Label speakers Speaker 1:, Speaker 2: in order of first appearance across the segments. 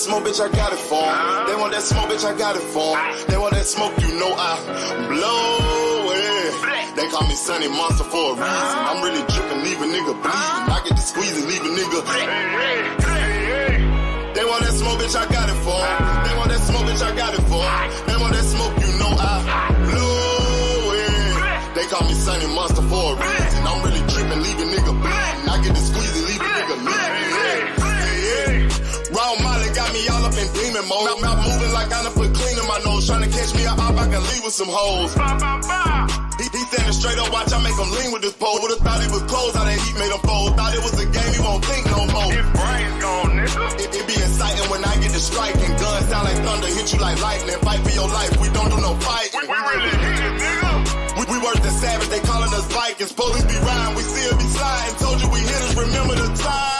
Speaker 1: smoke, bitch, I got it for 'em. They want that smoke, bitch, I got it for 'em. They want that smoke, you know I blow it. They call me Sunny Monster for a reason. I'm really dripping, leave a nigga bleeding. I get to squeeze and leave a nigga. They want that smoke, bitch, I got it for 'em. They want that smoke, bitch, I got it for 'em. They want that smoke, you know I blow it. They call me Sunny Monster for a reason. I'm really dripping, leave a nigga bleeding. I get to squeeze and leave a nigga bleeding. Raw Molly got me all up in demon mode. Mouth moving like I done put clean in my nose. Trying to catch me up, I can leave with some hoes. He standing straight up, watch I make him lean with this pole. Would've thought he was closed, how that heat made him fold. Thought it was a game, he won't think no more. His brain's gone, nigga. It be exciting when I get to striking. Guns sound like thunder, hit you like lightning. Fight for your life, we don't do no fighting. We really hit it, nigga. We worse than savage, they calling us Vikings. Police be riding, we still be sliding. Told you we hitters, remember the time.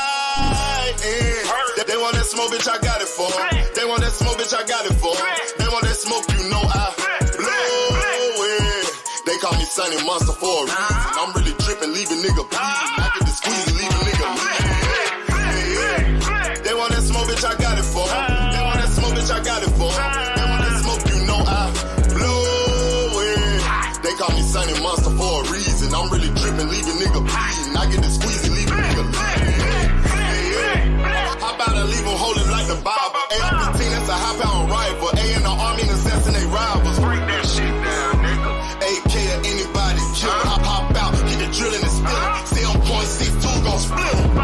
Speaker 1: They want that smoke, bitch, I got it for 'em. They want that smoke, bitch, I got it for 'em. They want that smoke, you know I blow it. They call me Sunny Monster for a reason. I'm really dripping, leave a nigga bleeding. I get to squeeze and leave a nigga bleeding. They want that smoke, bitch, I got it for 'em. They want that smoke, bitch, I got it for 'em. They want that smoke, you know I blow it. They call me Sunny Monster for a reason. I'm really dripping, leave a nigga bleeding. I get to squeeze and leave a nigga bleeding. How about I leave them holding like the Bible? AR-15, that's a high-power rifle. A in the army and assassinate rivals. Break that shit down, nigga. AK or anybody kill. Hop out, get the drilling and spill it. 7.62 gon' split em.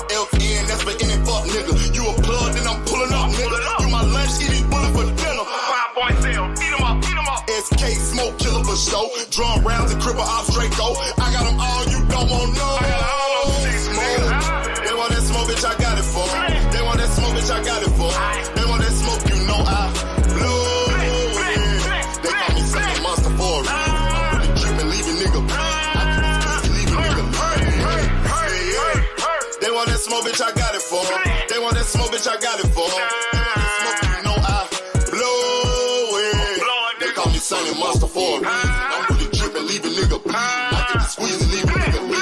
Speaker 1: LTN, that's for any fuck nigga. You a plug, then I'm pulling up, nigga. You my lunch, eat these bullets for dinner. 5.0, eat 'em up. SK, smoke killer for show. Drum rounds and cripple ops Draco. I got them all, you don't want no. They want that smoke, bitch, I got it for 'em. They want that smoke, bitch, I got it for 'em. They want that smoke, you know I blow it. They call me Sunny Monster for a reason. I'm really dripping, leave a nigga bleeding. I get this pussy, leave a nigga bleeding. They want that smoke, bitch, I got it for 'em. They want that smoke, bitch, I got it for 'em. They want that smoke, you know I blow it. They call me Sunny Monster for a reason. I'm really dripping, leave a nigga bleeding. I get to squeeze and leave a nigga bleeding.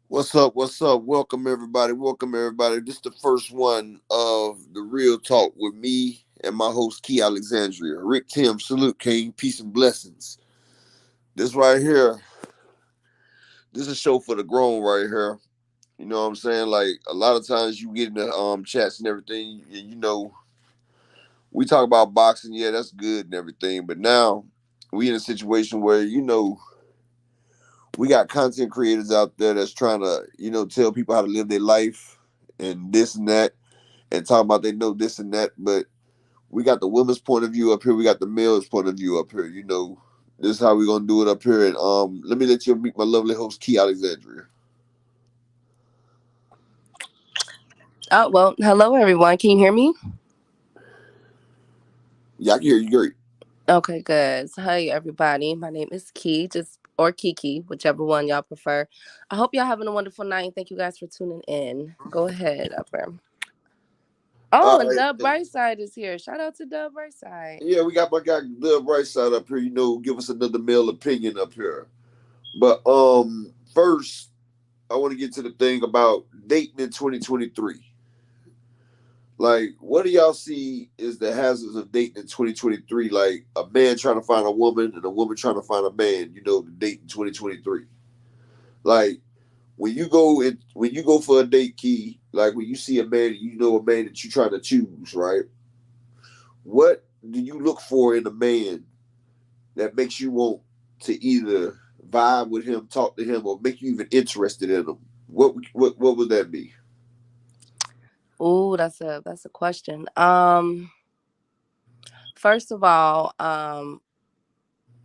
Speaker 2: What's up? What's up? Welcome everybody. Welcome everybody. This is the first one of the Real Talk with me and my host Key Alexandria. Rick Tim, salute King, peace and blessings. This right here, this is a show for the grown right here. You know what I'm saying? Like a lot of times you get in the chats and everything, and you know, we talk about boxing, yeah, that's good and everything, but now we in a situation where, you know, we got content creators out there that's trying to, you know, tell people how to live their life and this and that and talk about they know this and that. But we got the women's point of view up here. We got the male's point of view up here. You know, this is how we're going to do it up here. And let me let you meet my lovely host, Key Alexandria.
Speaker 3: Oh, well, hello, everyone. Can you hear me?
Speaker 2: Yeah, I can hear you great.
Speaker 3: Okay, good. So, hey, everybody. My name is Key, or Kiki, whichever one y'all prefer. I hope y'all having a wonderful night. Thank you guys for tuning in. Go ahead, Upper. Oh, and Dub Brightside is here. Shout out to Dub Brightside.
Speaker 2: Yeah, we got my guy Dub Brightside up here. You know, give us another male opinion up here. But first, I want to get to the thing about dating in 2023. Like, what do y'all see is the hazards of dating in 2023? Like, a man trying to find a woman and a woman trying to find a man, you know, to date in 2023. Like, when you go for a date, Key, like when you see a man, you know a man that you're trying to choose, right? What do you look for in a man that makes you want to either vibe with him, talk to him, or make you even interested in him? What would that be?
Speaker 3: Ooh, that's a question. First of all,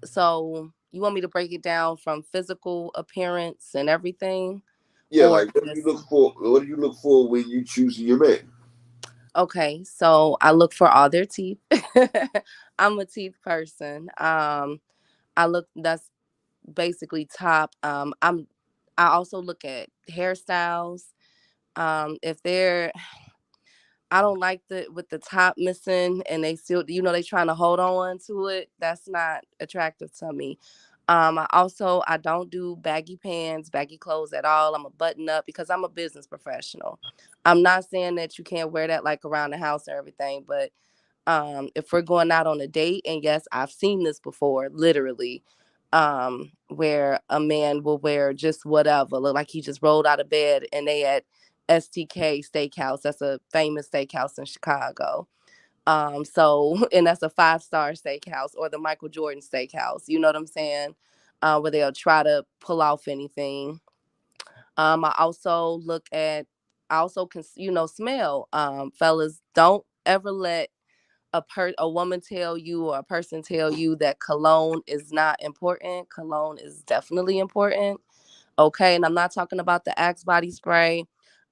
Speaker 3: so you want me to break it down from physical appearance and everything?
Speaker 2: Yeah, like what do you look for? What do you look for when you choosing your man?
Speaker 3: Okay, so I look for all their teeth. I'm a teeth person. That's basically top. I also look at hairstyles. If they're, I don't like with the top missing and they still, you know, they trying to hold on to it. That's not attractive to me. I don't do baggy pants, baggy clothes at all. I'm a button up because I'm a business professional. I'm not saying that you can't wear that like around the house or everything, but if we're going out on a date, and yes, I've seen this before, literally, where a man will wear just whatever, look like he just rolled out of bed, and they at STK Steakhouse. That's a famous steakhouse in Chicago. So and that's a 5-star steakhouse, or the Michael Jordan Steakhouse. You know what I'm saying? Where they'll try to pull off anything. I also look at, I also can, smell. Fellas, don't ever let a woman tell you, or a person tell you, that cologne is not important. Cologne is definitely important. Okay, and I'm not talking about the Axe body spray.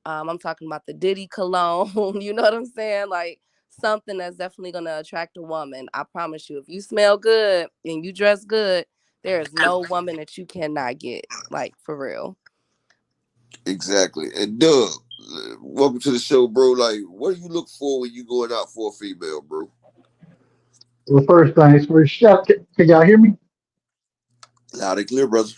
Speaker 3: I'm talking about the Diddy cologne. You know what I'm saying? Like something that's definitely gonna attract a woman. I promise you. If you smell good and you dress good, there is no woman that you cannot get. Like for real.
Speaker 2: Exactly. And Doug, welcome to the show, bro. Like, what do you look for when you going out for a female, bro?
Speaker 4: Well, first things first, can y'all hear me?
Speaker 2: Loud and clear, brother.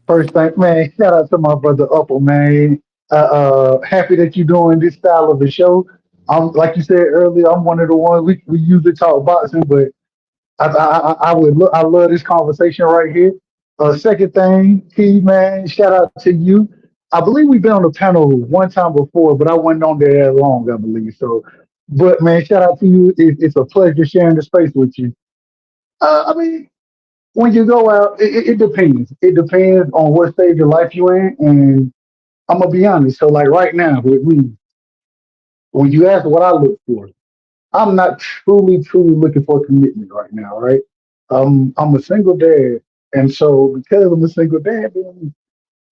Speaker 4: First thing, man, shout out to my brother Upple, man. Happy that you're doing this style of a show. Like you said earlier, I'm one of the ones we usually talk boxing, but I love this conversation right here. Second thing, Key, man, shout out to you. I believe we've been on the panel one time before, but I wasn't on there that long, I believe. So, but man, shout out to you. It's a pleasure sharing the space with you. I mean, when you go out, it depends. It depends on what stage of life you're in. And I'm gonna be honest. So like right now with me, when you ask what I look for, I'm not truly looking for commitment right now, right? I'm a single dad. And so because I'm a single dad, then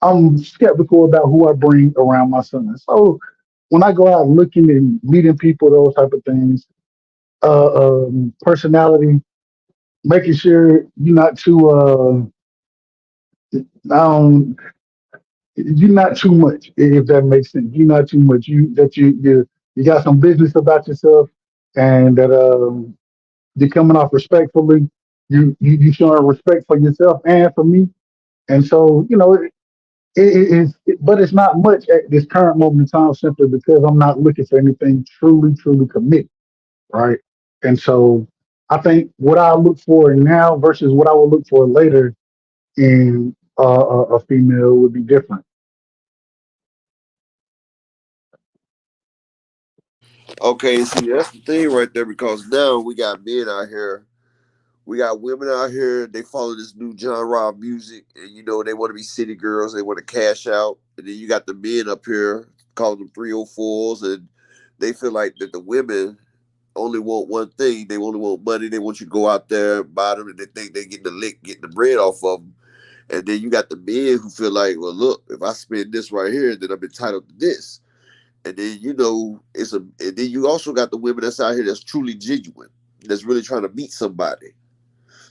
Speaker 4: I'm skeptical about who I bring around my son. So when I go out looking and meeting people, those type of things, personality, making sure you're not too um you're not too much, if that makes sense. You're not too much. You got some business about yourself, and that you're coming off respectfully. You showing respect for yourself and for me, and so but it's not much at this current moment in time, simply because I'm not looking for anything truly committed, right? And so I think what I look for now versus what I will look for later in a female would be different.
Speaker 2: Okay, see, that's the thing right there, because now we got men out here, we got women out here, they follow this new genre of music, and they want to be city girls, they want to cash out. And then you got the men up here, calling them 304s, and they feel like that the women only want one thing. They only want money. They want you to go out there, buy them, and they think they getting the lick, getting the bread off of them. And then you got the men who feel like, well, look, if I spend this right here, then I'm entitled to this. And then and then you also got the women that's out here that's truly genuine, that's really trying to meet somebody.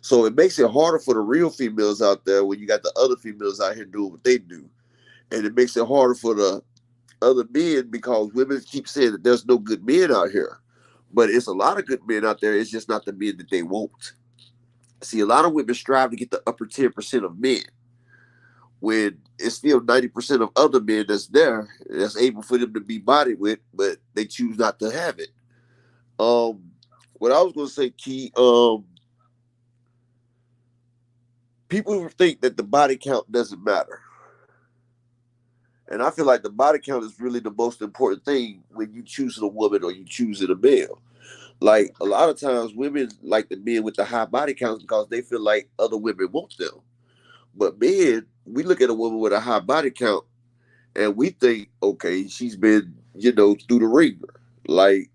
Speaker 2: So it makes it harder for the real females out there when you got the other females out here doing what they do. And it makes it harder for the other men, because women keep saying that there's no good men out here. But it's a lot of good men out there. It's just not the men that they want. See, a lot of women strive to get the upper 10% of men, when it's still 90% of other men that's there, that's able for them to be bodied with, but they choose not to have it. What I was going to say, Key, people think that the body count doesn't matter. And I feel like the body count is really the most important thing when you choosing a woman or you choosing a male. Like a lot of times, women like the men with the high body counts because they feel like other women want them. But men, we look at a woman with a high body count and we think, okay, she's been, through the ringer. Like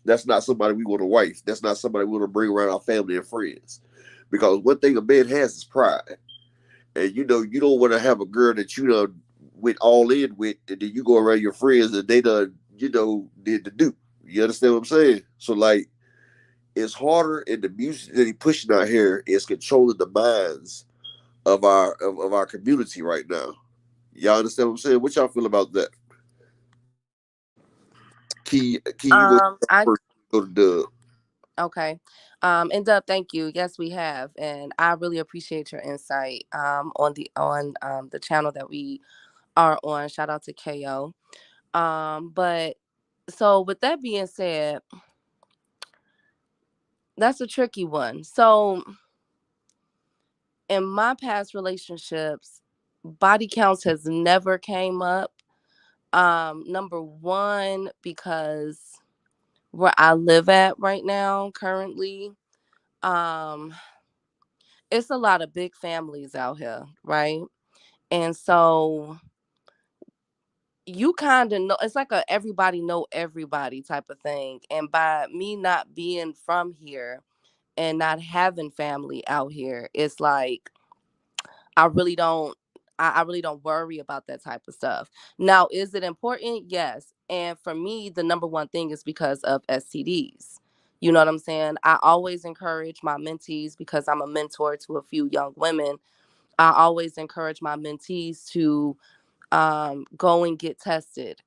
Speaker 2: that's not somebody we want to wife. That's not somebody we want to bring around our family and friends. Because one thing a man has is pride. And you don't want to have a girl that you done went all in with, and then you go around your friends and they done, did the do. You understand what I'm saying? So like, it's harder, and the music that he pushing out here is controlling the minds of our community right now. Y'all understand what I'm saying? What y'all feel about that? Key, you go
Speaker 3: I
Speaker 2: first. Go to Dub.
Speaker 3: Okay. And Dub, thank you. Yes, we have, and I really appreciate your insight on the channel that we are on. Shout out to KO. But so with that being said, that's a tricky one. So in my past relationships, body counts has never came up. Number one, because where I live at right now, currently, um, it's a lot of big families out here, right? And so you kind of know it's like a everybody know everybody type of thing. And by me not being from here and not having family out here, it's like I really don't I really don't worry about that type of stuff. Now, is it important? Yes. And for me, the number one thing is because of STDs. You know what I'm saying? I always encourage my mentees because I'm a mentor to a few young women. I always encourage my mentees to go and get tested.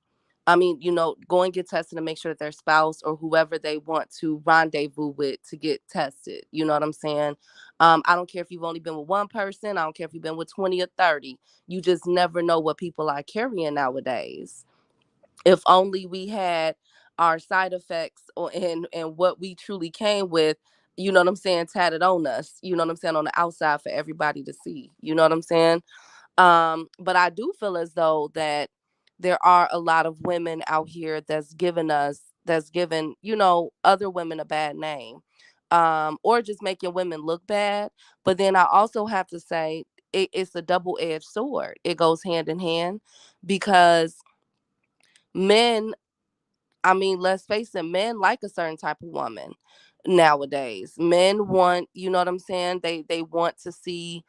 Speaker 3: I mean, go and get tested and make sure that their spouse or whoever they want to rendezvous with to get tested. You know what I'm saying? I don't care if you've only been with one person. I don't care if you've been with 20 or 30. You just never know what people are carrying nowadays. If only we had our side effects and what we truly came with, you know what I'm saying, tatted on us, you know what I'm saying, on the outside for everybody to see. You know what I'm saying? But I do feel as though that there are a lot of women out here that's given, other women a bad name. Or just making women look bad. But then I also have to say it's a double-edged sword. It goes hand in hand because men, I mean, let's face it, men like a certain type of woman nowadays. Men want, you know what I'm saying? They want to see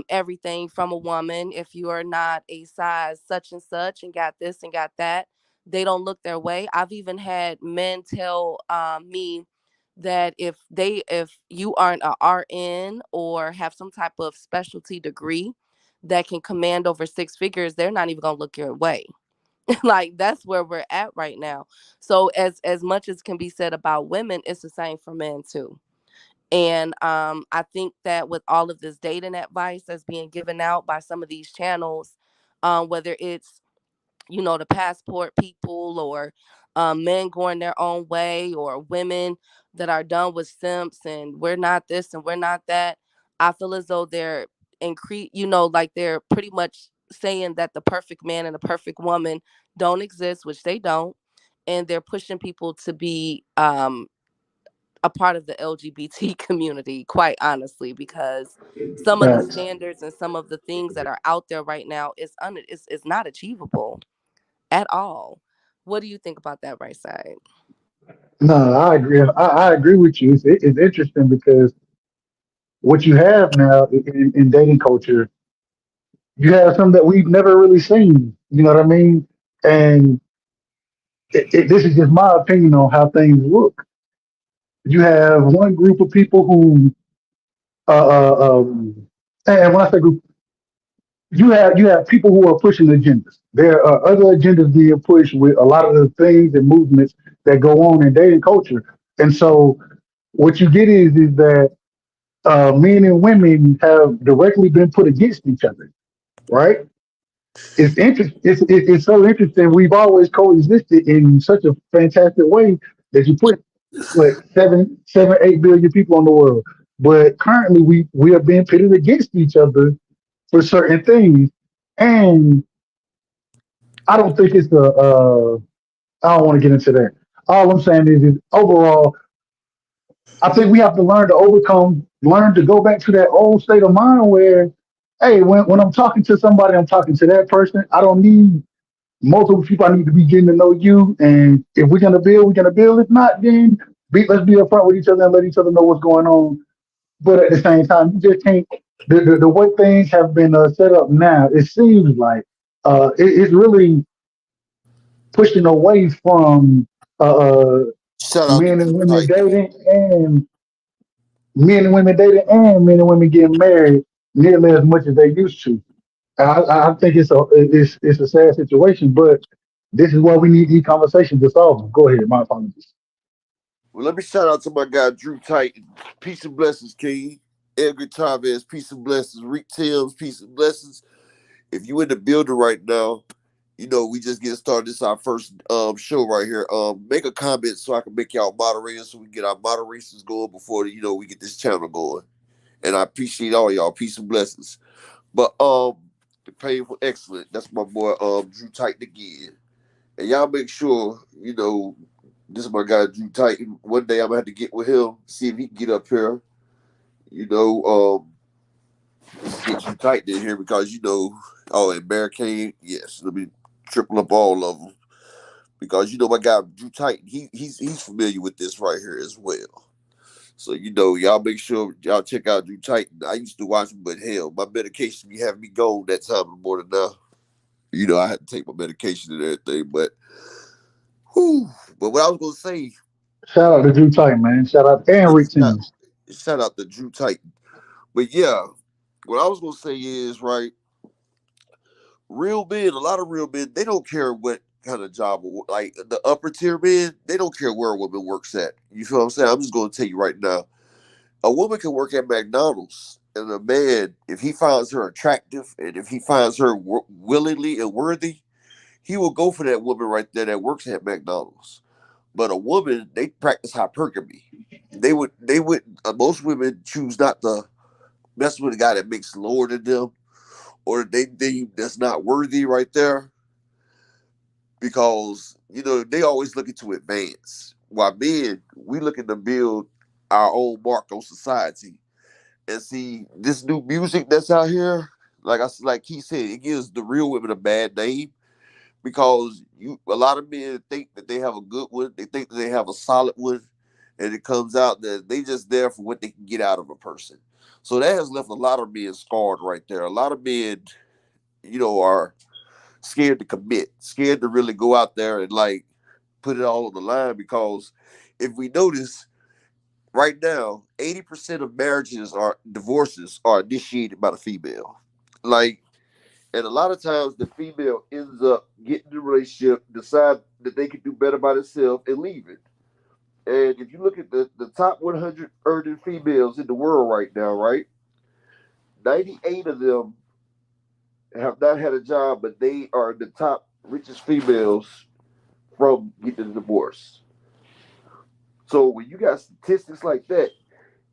Speaker 3: everything from a woman. If you are not a size such and such and got this and got that, they don't look their way. I've even had men tell me that if you aren't a RN or have some type of specialty degree that can command over six figures, they're not even gonna look your way. Like that's where we're at right now. So as much as can be said about women, it's the same for men too. And I think that with all of this dating advice that's being given out by some of these channels, whether it's the passport people or men going their own way or women that are done with simps and we're not this and we're not that, I feel as though they're like they're pretty much saying that the perfect man and the perfect woman don't exist, which they don't, and they're pushing people to be a part of the LGBT community, quite honestly, because some of the
Speaker 4: Facts.
Speaker 3: standards and some of the things that are out there right now is not achievable at all. What do you think about that, right side?
Speaker 4: No, I agree. I agree with you. It's interesting because what you have now in dating culture, you have some that we've never really seen. You know what I mean? And this is just my opinion on how things look. You have one group of people who, and when I say group, you have people who are pushing agendas. There are other agendas being pushed with a lot of the things and movements that go on in dating culture. And so what you get is that men and women have directly been put against each other, right? It's interesting. It's so interesting. We've always coexisted in such a fantastic way that you put what 8 billion people in the world, but currently we are being pitted against each other for certain things, and I don't think it's I don't want to get into that. All I'm saying is overall, I think we have to learn to go back to that old state of mind where, hey, when I'm talking to somebody, I'm talking to that person. I don't need multiple people. I need to be getting to know you. And if we're gonna build, we're gonna build. If not, then let's be upfront with each other and let each other know what's going on. But at the same time, you just can't. The way things have been set up now, it seems like it's really pushing away from uh, uh,
Speaker 2: Shout out to
Speaker 4: men and
Speaker 2: King
Speaker 4: women
Speaker 2: Mike.
Speaker 4: dating and men and women getting married nearly as much as they used to. I think it's a sad situation, but this is why we need these conversations to solve them. Go ahead, my apologies.
Speaker 2: Well, let me shout out to my guy Drew Titan. Peace and blessings, King. Edgar Chavez, peace and blessings. Rick Timms, peace and blessings. If you in the building right now, we just get started. This is our first show right here. Make a comment so I can make y'all moderators so we can get our moderations going before we get this channel going. And I appreciate all y'all. Peace and blessings. But the painful excellent. That's my boy Drew Titan again. And y'all make sure, this is my guy Drew Titan. One day I'm gonna have to get with him, see if he can get up here. Let's get Drew Titan in here because and Barricade, yes, let me triple up all of them. Because my guy Drew Titan, he's familiar with this right here as well. So y'all make sure y'all check out Drew Titan. I used to watch him, but hell, my medication be having me gone that time in the morning now. I had to take my medication and everything, but But what I was gonna say,
Speaker 4: Shout out to Drew Titan, man. Shout out and Rick
Speaker 2: shout,
Speaker 4: Timms.
Speaker 2: shout out to Drew Titan. But yeah, what I was gonna say is right. Real men, a lot of real men, they don't care what kind of job, like the upper tier men, they don't care where a woman works at. You feel what I'm saying? I'm just gonna tell you right now, a woman can work at McDonald's, and a man, if he finds her attractive and if he finds her willingly and worthy, he will go for that woman right there that works at McDonald's. But a woman, they practice hypergamy. Most women choose not to mess with a guy that makes lower than them or they that's not worthy right there because, they always looking to advance. While men, we looking to build our own mark on society. And see, this new music that's out here, like he said, it gives the real women a bad name because a lot of men think that they have a good one, they think that they have a solid one, and it comes out that they just there for what they can get out of a person. So that has left a lot of men scarred right there. A lot of men, are scared to commit, scared to really go out there and like put it all on the line because if we notice right now, 80% of divorces are initiated by the female. Like, and a lot of times the female ends up getting the relationship, decide that they can do better by themselves and leave it. And if you look at the top 100 earning females in the world right now, right, 98 of them have not had a job, but they are the top richest females from getting a divorce. So when you got statistics like that,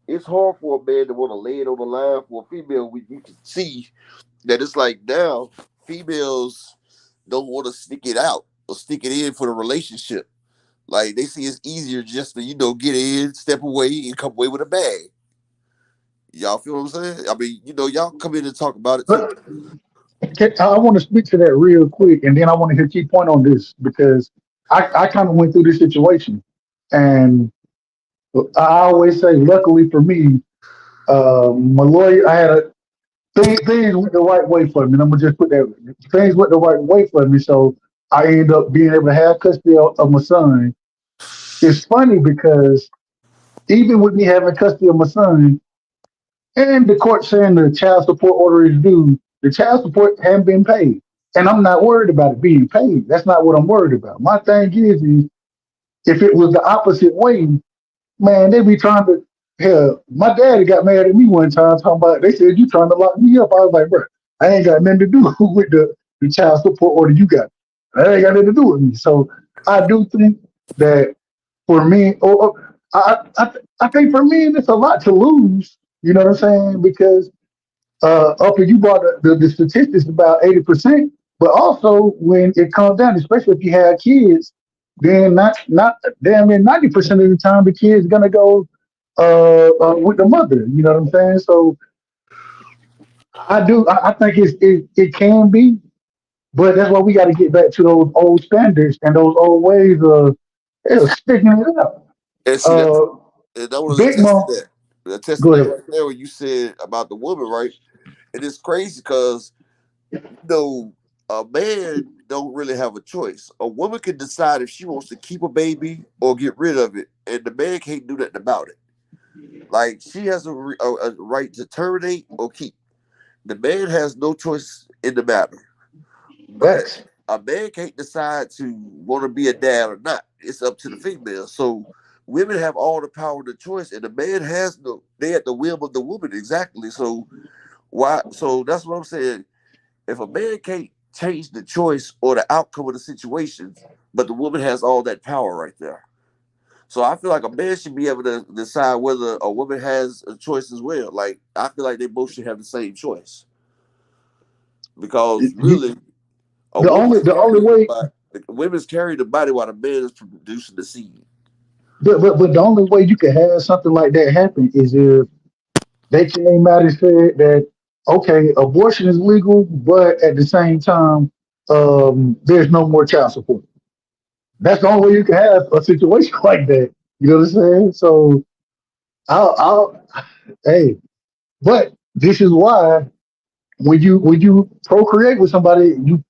Speaker 2: it's hard for a man to want to lay it on the line for a female when you can see that it's like now females don't want to stick it out or stick it in for the relationship. Like they see it's easier just to, get in, step away, and come away with a bag. Y'all feel what I'm saying? I mean, y'all come in and talk about it too.
Speaker 4: But I want to speak to that real quick, and then I want to hit key point on this because I kind of went through this situation, and I always say, luckily for me, my lawyer, I had things went the right way for me. And I'm gonna just put that things went the right way for me, so I ended up being able to have custody of my son. It's funny because even with me having custody of my son, and the court saying the child support order is due, the child support hadn't been paid. And I'm not worried about it being paid. That's not what I'm worried about. My thing is if it was the opposite way, man, they be trying to. Hell, my daddy got mad at me one time talking about. They said you trying to lock me up. I was like, bro, I ain't got nothing to do with the child support order you got. That ain't got nothing to do with me. So I do think that for me, I think for me, it's a lot to lose. You know what I'm saying? Because up you brought the statistics about 80%, but also when it comes down, especially if you have kids, then not damn near 90% of the time the kid's gonna go with the mother. You know what I'm saying? So I think it can be, but that's why we got to get back to those old standards and those old ways of sticking it up.
Speaker 2: And see that,
Speaker 4: Uh,
Speaker 2: and I want to
Speaker 4: Big
Speaker 2: attest to
Speaker 4: Mom,
Speaker 2: that. Attest to
Speaker 4: go
Speaker 2: that
Speaker 4: ahead.
Speaker 2: right there when you said about the woman, right? And it's crazy because know, a man don't really have a choice. A woman can decide if she wants to keep a baby or get rid of it, and the man can't do nothing about it. Like she has a right to terminate or keep. The man has no choice in the matter. But
Speaker 4: Facts.
Speaker 2: a man can't decide to want to be a dad or not. It's up to the female. So women have all the power of the choice, and the man has no. They at the whim of the woman exactly. So why? So that's what I'm saying. If a man can't change the choice or the outcome of the situation, but the woman has all that power right there. So I feel like a man should be able to decide whether a woman has a choice as well. Like I feel like they both should have the same choice because
Speaker 4: You-
Speaker 2: really, a
Speaker 4: The only
Speaker 2: woman's
Speaker 4: the
Speaker 2: carrying
Speaker 4: only
Speaker 2: the
Speaker 4: way
Speaker 2: body. Women's carrying the body while the man is producing the seed.
Speaker 4: but the only way you can have something like that happen is if they came out and said that okay, abortion is legal, but at the same time, there's no more child support. That's the only way you can have a situation like that. You know what I'm saying? So I'll hey, but this is why when you procreate with somebody, you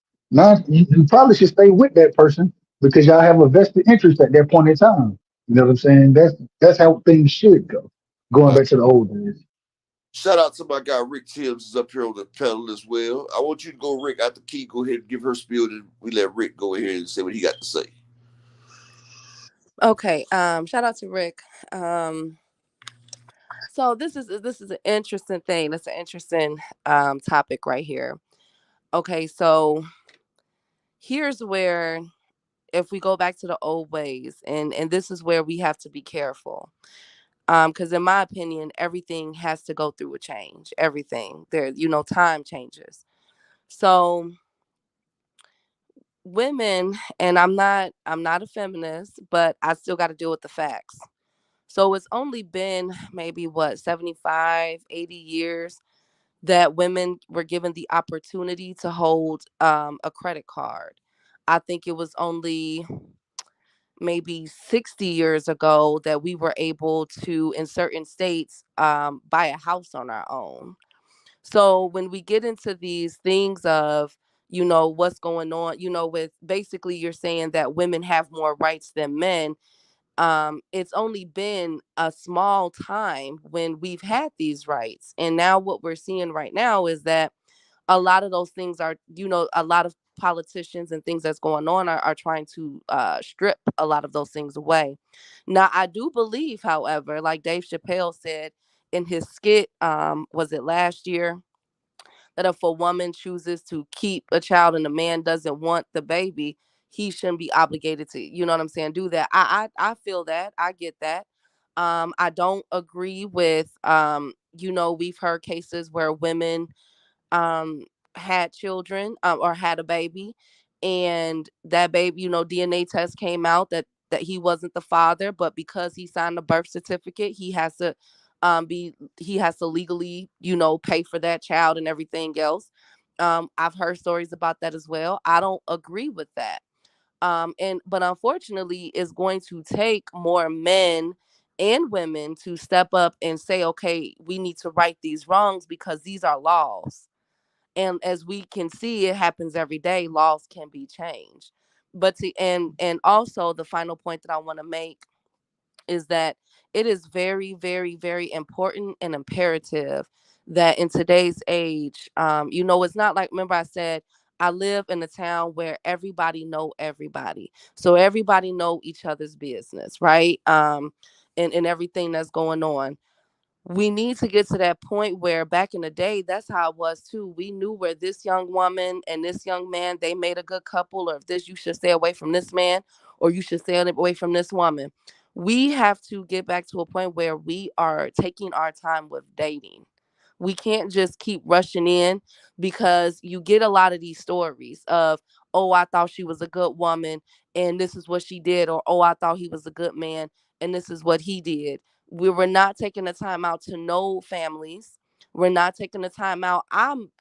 Speaker 4: probably should stay with that person because y'all have a vested interest at that point in time. You know what I'm saying? That's how things should go. Going
Speaker 2: Uh,
Speaker 4: back to the old days.
Speaker 2: Shout out to my guy Rick Timms is up here on the panel as well. I want you to go, Rick, after Key go ahead and give her spiel, and we let Rick go ahead and say what he got to say.
Speaker 3: Okay. Shout out to Rick. Um, so this is an interesting thing. That's an interesting topic right here. Okay, so here's where if we go back to the old ways, and this is where we have to be careful. Because in my opinion, everything has to go through a change. Everything there, time changes. So women, and I'm not a feminist, but I still got to deal with the facts. So it's only been maybe what 75, 80 years that women were given the opportunity to hold a credit card. I think it was only maybe 60 years ago that we were able to, in certain states, buy a house on our own. So when we get into these things of, what's going on, with basically you're saying that women have more rights than men. It's only been a small time when we've had these rights. And now what we're seeing right now is that a lot of those things are, a lot of politicians and things that's going on are trying to strip a lot of those things away. Now, I do believe, however, like Dave Chappelle said in his skit, was it last year? That if a woman chooses to keep a child and the man doesn't want the baby, he shouldn't be obligated to, you know what I'm saying, do that. I feel that. I get that. I don't agree with we've heard cases where women um had children, or had a baby, and that baby, DNA test came out that he wasn't the father, but because he signed a birth certificate, he has to legally, pay for that child and everything else. I've heard stories about that as well. I don't agree with that. And but unfortunately it's going to take more men and women to step up and say, okay, we need to right these wrongs because these are laws. And as we can see, it happens every day. Laws can be changed. But and also the final point that I want to make is that it is very, very, very important and imperative that in today's age, it's not like, remember I said I live in a town where everybody know everybody, so everybody know each other's business, right? And everything that's going on, we need to get to that point where back in the day, that's how it was too. We knew where this young woman and this young man, they made a good couple, or if this, you should stay away from this man, or you should stay away from this woman. We have to get back to a point where we are taking our time with dating. We can't just keep rushing in, because you get a lot of these stories of, oh, I thought she was a good woman and this is what she did, or oh, I thought he was a good man and this is what he did. We were not taking the time out to know families. We're not taking the time out.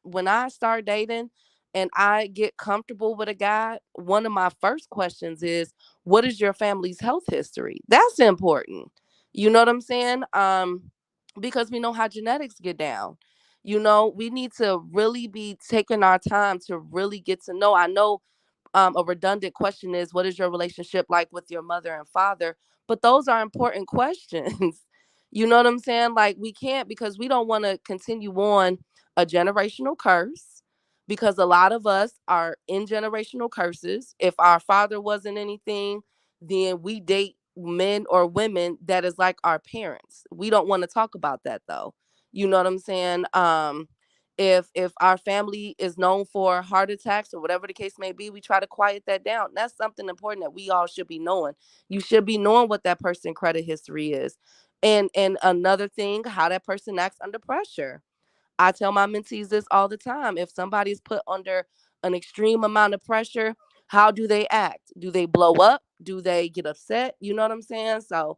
Speaker 3: When I start dating and I get comfortable with a guy, one of my first questions is, what is your family's health history? That's important. You know what I'm saying? Because we know how genetics get down. We need to really be taking our time to really get to know. I know a redundant question is, what is your relationship like with your mother and father? But those are important questions. You know what I'm saying? Like, we can't, because we don't want to continue on a generational curse, because a lot of us are in generational curses. If our father wasn't anything, then we date men or women that is like our parents. We don't want to talk about that though. You know what I'm saying? If our family is known for heart attacks or whatever the case may be, we try to quiet that down. That's something important that we all should be knowing. You should be knowing what that person credit history is. And another thing, how that person acts under pressure. I tell my mentees this all the time. If somebody's put under an extreme amount of pressure, how do they act? Do they blow up? Do they get upset? You know what I'm saying? So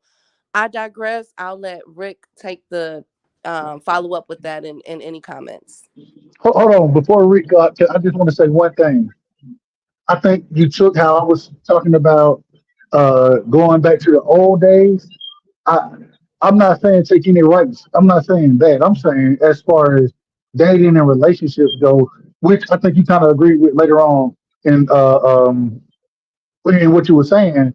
Speaker 3: I digress. I'll let Rick take the follow up with that in any comments.
Speaker 4: Hold on, before Rick got to, I just want to say one thing. I think you took how I was talking about going back to the old days. I I'm not saying take any rights. I'm not saying that. I'm saying as far as dating and relationships go, which I think you kind of agreed with later on in what you were saying.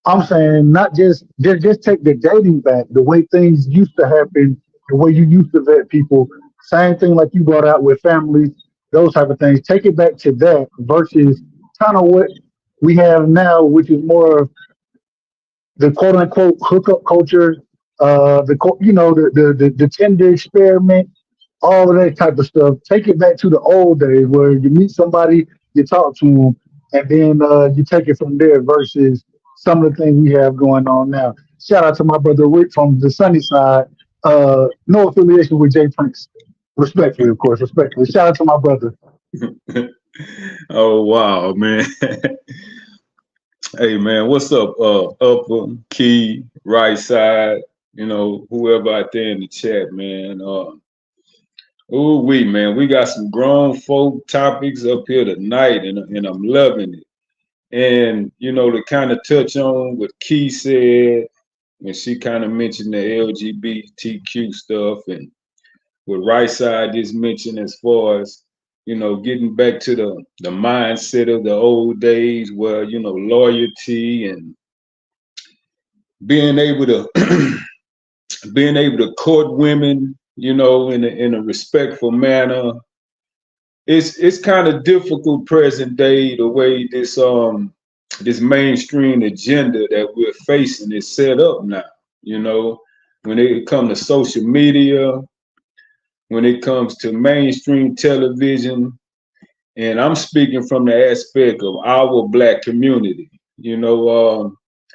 Speaker 4: I'm saying not just take the dating back, the way things used to happen, the way you used to vet people. Same thing like you brought out with families, those type of things. Take it back to that versus kind of what we have now, which is more of the quote unquote hookup culture, the Tinder experiment, all of that type of stuff. Take it back to the old days where you meet somebody, you talk to them, and then you take it from there versus some of the things we have going on now. Shout out to my brother Rick from the sunny side. No affiliation with Jay Prince. Respectfully, of course, respectfully. Shout out to my brother.
Speaker 5: Oh wow, man. Hey man, what's up? Upper, Key, right side, whoever out there in the chat, man. Man, we got some grown folk topics up here tonight, and I'm loving it. And to kind of touch on what Key said, and she kind of mentioned the LGBTQ stuff, and what right side just mentioned as far as getting back to the mindset of the old days where, loyalty and being able to court women, in a respectful manner. It's kind of difficult present day the way this mainstream agenda that we're facing is set up now, when it comes to social media, when it comes to mainstream television, and I'm speaking from the aspect of our Black community.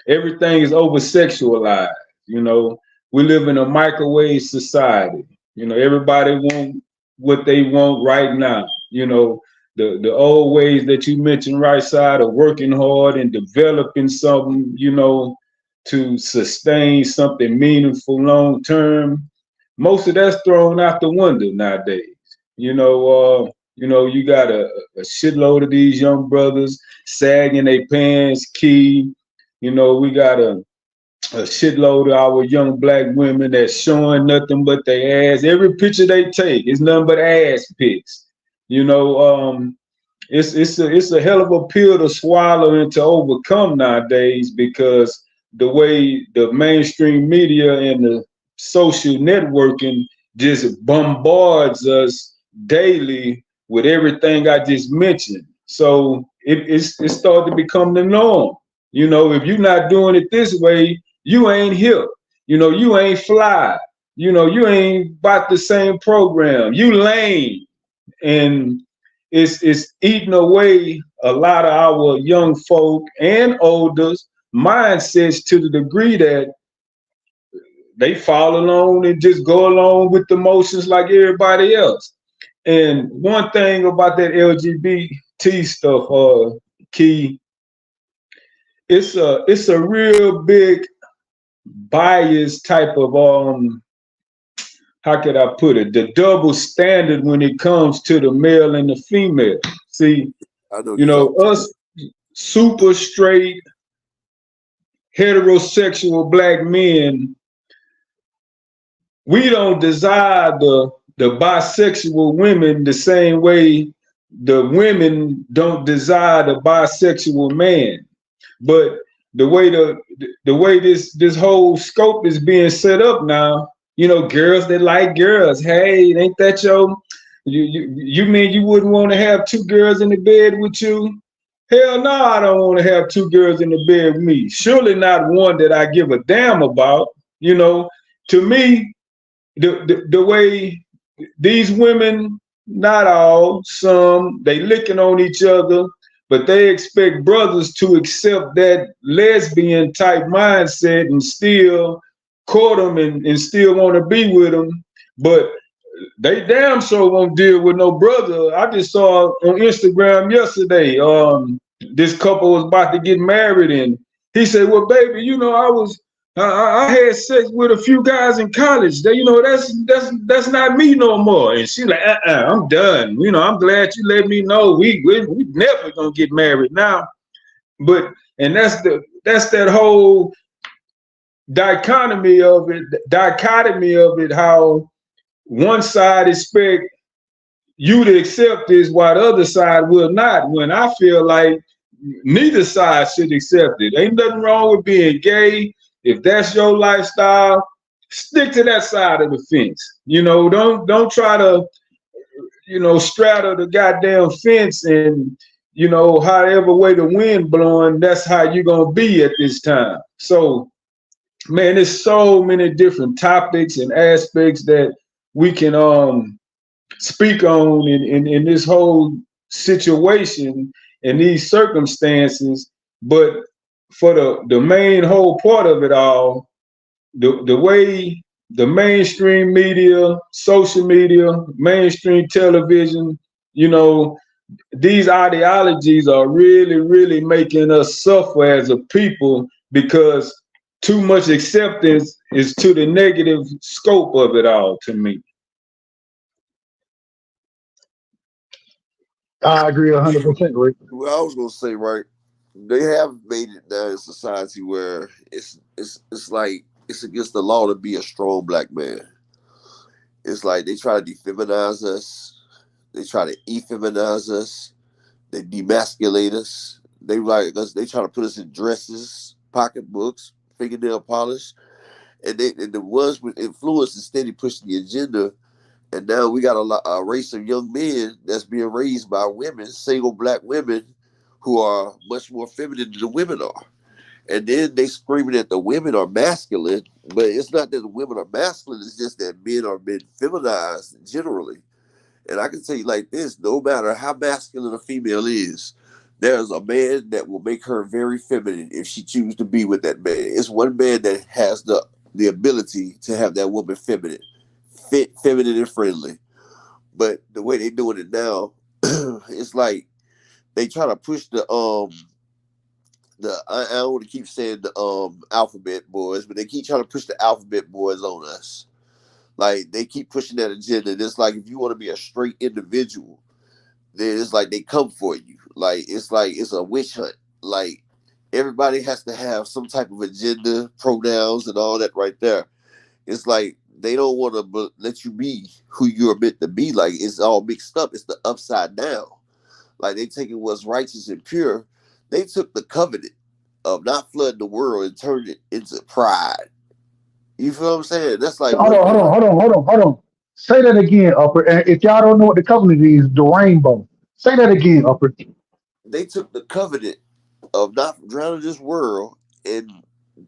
Speaker 5: Everything is over sexualized. We live in a microwave society. Everybody want what they want right now. The old ways that you mentioned, right side, of working hard and developing something, to sustain something meaningful long term. Most of that's thrown out the window nowadays. You got a shitload of these young brothers sagging their pants, Key. We got a shitload of our young Black women that's showing nothing but their ass. Every picture they take is nothing but ass pics. It's a hell of a pill to swallow and to overcome nowadays, because the way the mainstream media and the social networking just bombards us daily with everything I just mentioned. So it's started to become the norm. If you're not doing it this way, you ain't hip. You ain't fly. You ain't about the same program. You lame. And it's eating away a lot of our young folk and olders mindsets to the degree that they fall along and just go along with the motions like everybody else. And one thing about that LGBT stuff, Key, it's a real big bias type of how could I put it? The double standard when it comes to the male and the female. See, us super straight heterosexual Black men, we don't desire the bisexual women the same way the women don't desire the bisexual man. But the way this whole scope is being set up now, girls that like girls. Hey, ain't that you mean you wouldn't want to have two girls in the bed with you? Hell no, I don't want to have two girls in the bed with me. Surely not one that I give a damn about. You know, to me, the way these women, not all, some, they licking on each other, but they expect brothers to accept that lesbian type mindset and still court them and still want to be with them. But they damn sure won't deal with no brother. I just saw on Instagram yesterday, this couple was about to get married, and he said, "Well, baby, you know, I had sex with a few guys in college. That, you know, that's not me no more." And she's like, I'm done. You know, I'm glad you let me know. We never gonna get married now. But and that's that whole dichotomy of it, how one side expect you to accept this while the other side will not, when I feel like neither side should accept it. Ain't nothing wrong with being gay. If that's your lifestyle, stick to that side of the fence. You know, don't try to, you know, straddle the goddamn fence and, you know, however way the wind blowing, that's how you're gonna be at this time. So, man, there's so many different topics and aspects that we can speak on in this whole situation and these circumstances. But for the main whole part of it all, the way the mainstream media, social media, mainstream television, you know, these ideologies are really, really making us suffer as a people, because too much acceptance is to the negative scope of it all, to me.
Speaker 4: I agree 100%, Rick.
Speaker 2: Well, I was gonna say, right, they have made it now in society where it's like it's against the law to be a strong black man. It's like they try to defeminize us, they try to effeminize us, they demasculate us. They like us. They try to put us in dresses, pocketbooks, fingernail polish, and the ones with influence is steady pushing the agenda. And now we got a race of young men that's being raised by women, single black women, who are much more feminine than the women are. And then they screaming that the women are masculine, but it's not that the women are masculine. It's just that men are being feminized generally. And I can tell you like this: no matter how masculine a female is, there's a man that will make her very feminine if she chooses to be with that man. It's one man that has the ability to have that woman feminine, feminine and friendly. But the way they doing it now, it's like they try to push I don't want to keep saying the alphabet boys, but they keep trying to push the alphabet boys on us. Like they keep pushing that agenda. And it's like if you want to be a straight individual, then it's like they come for you. Like it's a witch hunt. Like everybody has to have some type of agenda, pronouns, and all that right there. It's like they don't want to let you be who you're meant to be. Like it's all mixed up. It's the upside down. Like they taking what's righteous and pure. They took the covenant of not flooding the world and turned it into pride. You feel what I'm saying? That's like
Speaker 4: Hold on. Say that again, Upper. And if y'all don't know what the covenant is, the rainbow. Say that again, Upper.
Speaker 2: they took the covenant of not drowning this world and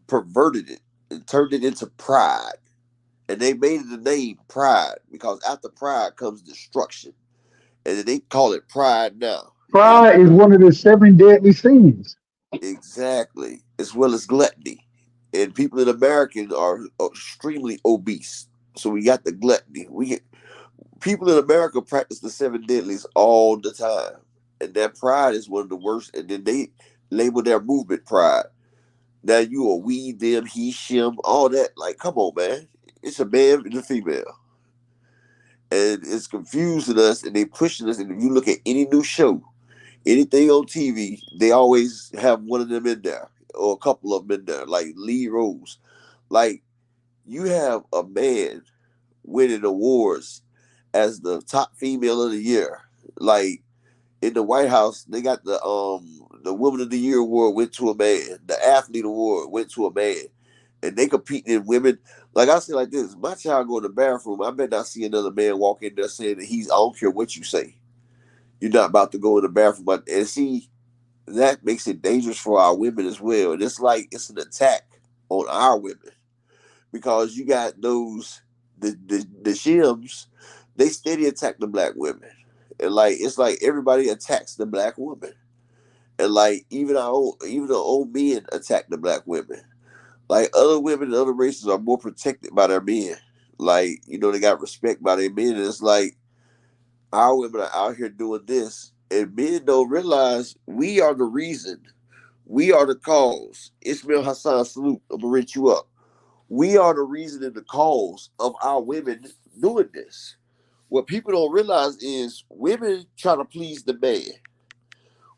Speaker 2: perverted it and turned it into pride. And they made it the name pride because after pride comes destruction. And then they call it pride now. And
Speaker 4: Pride is one of the seven deadly sins.
Speaker 2: exactly, as well as gluttony. And people in America are extremely obese. So we got the gluttony. People in America practice the seven deadlies all the time. And that pride is one of the worst. And then they label their movement pride. Now you are we, them, he, shim, all that. Like, come on, man. It's a man and a female. And it's confusing us and they pushing us. And if you look at any new show, anything on TV, they always have one of them in there or a couple of them in there, like lead roles. Like you have a man winning awards as the top female of the year. Like in the White House, they got the Woman of the Year award went to a man, the Athlete Award went to a man, and they competing in women. Like I say, like this: my child go in the bathroom, I bet not see another man walk in there saying that he's. I don't care what you say, you're not about to go in the bathroom. And see, that makes it dangerous for our women as well. And it's like it's an attack on our women because you got the shims, they steady attack the black women. And like it's like everybody attacks the black woman. And like even the old men attack the black women. Like other women and other races are more protected by their men. Like, they got respect by their men. And it's like our women are out here doing this. And men don't realize we are the reason. We are the cause. Ismail Hassan, salute. I'm gonna rent you up. We are the reason and the cause of our women doing this. What people don't realize is women try to please the man.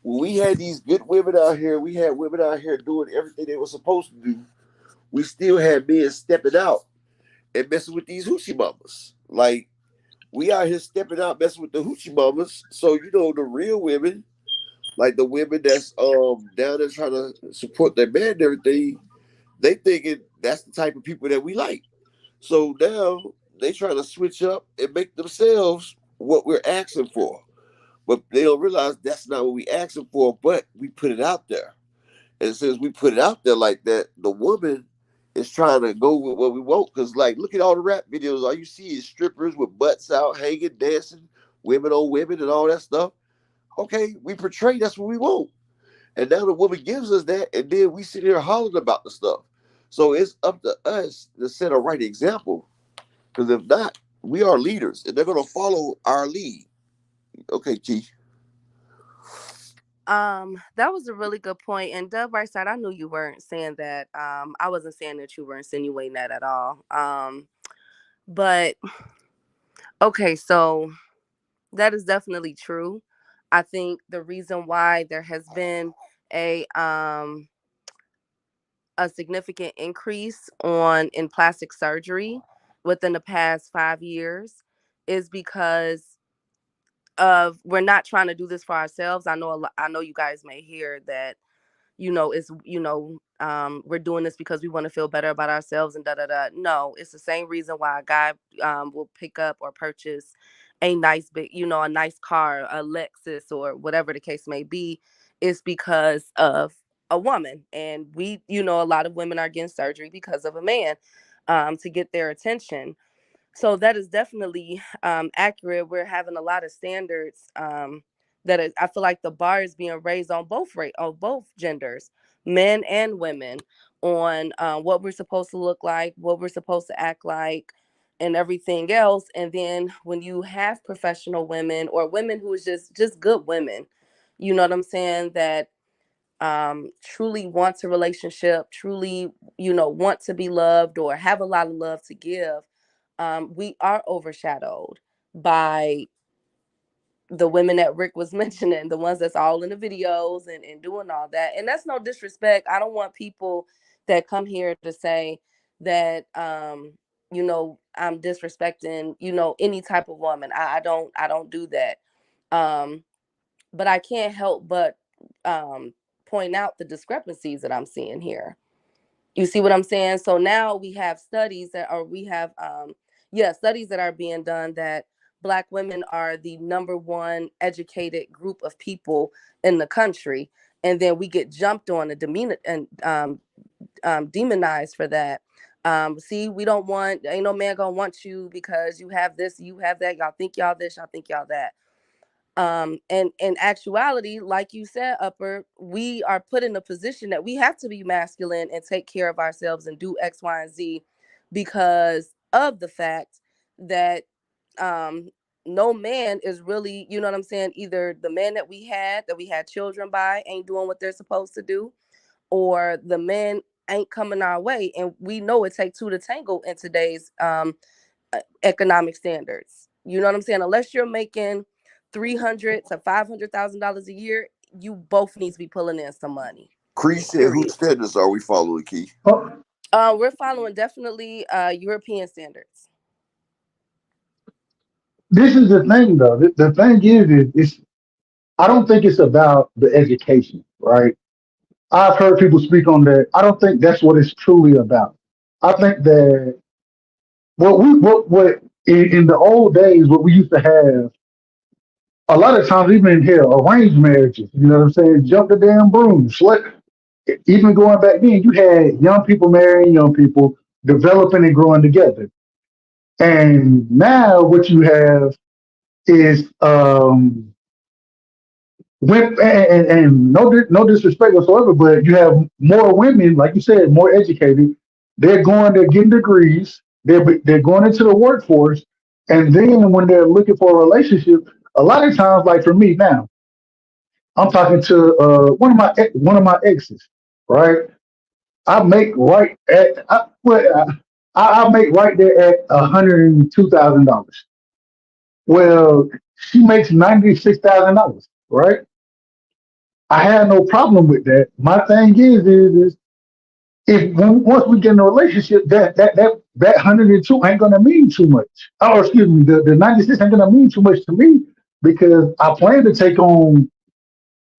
Speaker 2: When we had these good women out here, we had women out here doing everything they were supposed to do. We still had men stepping out and messing with these hoochie mamas. Like, we out here stepping out messing with the hoochie mamas. So, the real women, like the women that's down there trying to support their man and everything, they thinking that's the type of people that we like. So now they trying to switch up and make themselves what we're asking for. But they don't realize that's not what we asking for, but we put it out there. And since we put it out there like that, the woman is trying to go with what we want. Because, like, look at all the rap videos. All you see is strippers with butts out, hanging, dancing, women on women and all that stuff. Okay, we portray that's what we want. And now the woman gives us that, and then we sit here hollering about the stuff. So it's up to us to set a right example. Because if not, we are leaders, and they're going to follow our lead. Okay, Keith.
Speaker 3: That was a really good point. And Dub Brightside, I knew you weren't saying that. I wasn't saying that you were insinuating that at all. But okay, so that is definitely true. I think the reason why there has been a significant increase in plastic surgery within the past 5 years is because of we're not trying to do this for ourselves. I know you guys may hear that it's we're doing this because we want to feel better about ourselves and da da da. No, it's the same reason why a guy will pick up or purchase a nice big a nice car, a Lexus or whatever the case may be, is because of a woman. And we a lot of women are getting surgery because of a man, to get their attention. So that is definitely accurate. We're having a lot of standards I feel like the bar is being raised on both genders, men and women, on what we're supposed to look like, what we're supposed to act like, and everything else. And then when you have professional women or women who is just good women, you know what I'm saying, that truly wants a relationship, truly want to be loved or have a lot of love to give, we are overshadowed by the women that Rick was mentioning, the ones that's all in the videos and doing all that. And that's no disrespect. I don't want people that come here to say that I'm disrespecting any type of woman. I don't do that. But I can't help but point out the discrepancies that I'm seeing here. You see what I'm saying? So now we have studies that are being done that Black women are the number one educated group of people in the country, and then we get jumped on and demonized for that. See, we don't want, ain't no man gonna want you because you have this, you have that. Y'all think y'all this, y'all think y'all that. And in actuality, like you said, Upper, we are put in a position that we have to be masculine and take care of ourselves and do X, Y, and Z because of the fact that no man is really, you know what I'm saying, either the man that we had children by ain't doing what they're supposed to do, or the men ain't coming our way. And we know it takes two to tango in today's economic standards. You know what I'm saying? Unless you're making $300,000 to $500,000 a year, you both need to be pulling in some money.
Speaker 2: Cree said, whose standards are we following, Key?
Speaker 3: We're following definitely European standards.
Speaker 4: This is the thing, though. The thing is I don't think it's about the education, right? I've heard people speak on that. I don't think that's what it's truly about. I think that what in the old days, what we used to have a lot of times, even here, arranged marriages, you know what I'm saying? Jump the damn broom. Even going back then, you had young people marrying young people, developing and growing together. And now what you have is and no disrespect whatsoever, but you have more women, like you said, more educated. They're going, they're getting degrees. They're going into the workforce, and then when they're looking for a relationship, a lot of times, like for me now, I'm talking to one of my exes, right? I make right at I make right there at $102,000. Well, she makes $96,000, right? I have no problem with that. My thing is if once we get in a relationship, that 102 ain't gonna mean too much. Oh, excuse me, the 96 ain't gonna mean too much to me because I plan to take on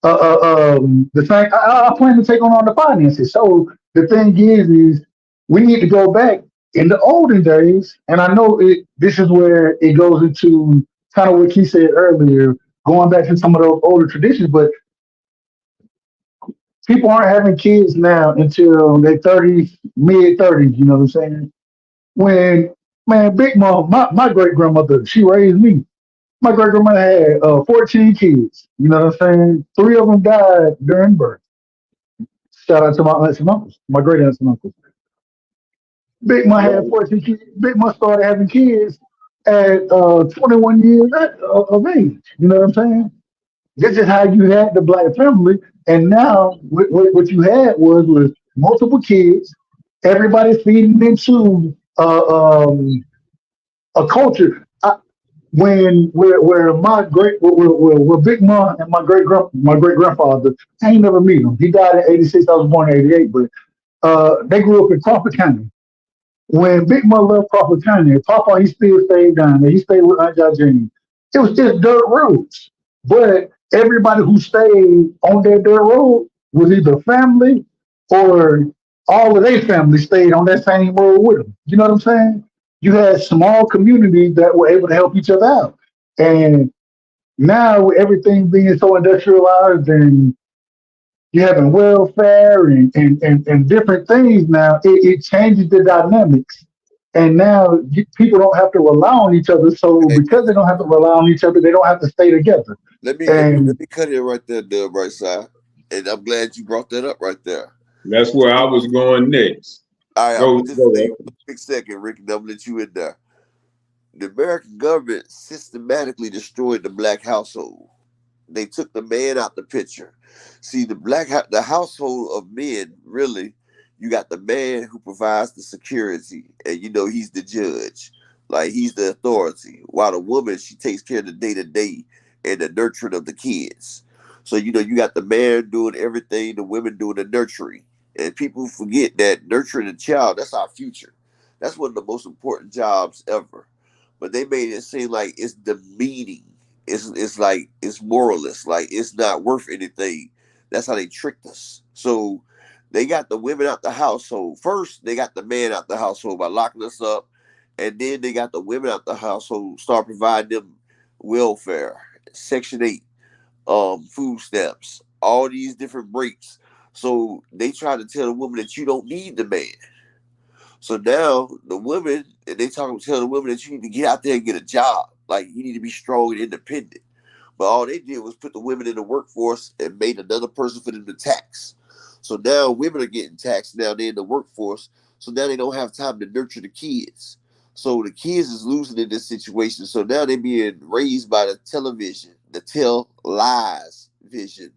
Speaker 4: the thing. I plan to take on all the finances. So the thing is we need to go back in the olden days, and I know it. This is where it goes into kind of what he said earlier, going back to some of those older traditions. But people aren't having kids now until their 30s, mid 30s. You know what I'm saying? When man, Big Mom, my great grandmother, she raised me. My great grandmother had 14 kids. You know what I'm saying? Three of them died during birth. Shout out to my aunts and uncles, my great aunts and uncles. Big Mom had 14 kids. Big Mom started having kids at 21 years of age. You know what I'm saying? This is how you had the black family, and now what you had was multiple kids, everybody feeding into a culture. When where my great where Big Mom and my great grandfather, I ain't never meet him. He died in '86. I was born in '88, but they grew up in Crawford County. When Big Mom left Crawford County, Papa he still stayed down there. He stayed with Aunt Jane. It was just dirt roads, but everybody who stayed on that dirt road was either family or all of their family stayed on that same road with them. You know what I'm saying? You had small communities that were able to help each other out. And now with everything being so industrialized and you having welfare and different things now, it changes the dynamics. And now people don't have to rely on each other. So
Speaker 2: Okay,
Speaker 4: because they don't have to rely on each other, they don't have to stay together.
Speaker 2: let
Speaker 4: And
Speaker 2: me cut it right there, Dub, right side. And I'm glad you brought that up right there.
Speaker 5: That's where I was going next.
Speaker 2: All right, I'm
Speaker 5: Go,
Speaker 2: gonna just say
Speaker 5: go.
Speaker 2: a quick second, Rick, and I'm gonna let you in there. The American government systematically destroyed the black household. They took the man out the picture. See, the household of men really, you got the man who provides the security, and you know he's the judge, like he's the authority. While the woman she takes care of the day to day and the nurturing of the kids. So you know you got the man doing everything, the women doing the nurturing, and people forget that nurturing a child that's our future. That's one of the most important jobs ever. But they made it seem like it's demeaning, it's like it's moralist, like it's not worth anything. That's how they tricked us. So they got the women out the household. First, they got the man out the household by locking us up, and then they got the women out the household, start providing them welfare, Section 8, food stamps, all these different breaks. So they try to tell the woman that you don't need the man. So now the women, and they talking tell the women that you need to get out there and get a job. Like you need to be strong and independent. But all they did was put the women in the workforce and made another person for them to tax. So now women are getting taxed. Now they're in the workforce. So now they don't have time to nurture the kids. So the kids is losing in this situation. So now they're being raised by the television, the tell lies vision,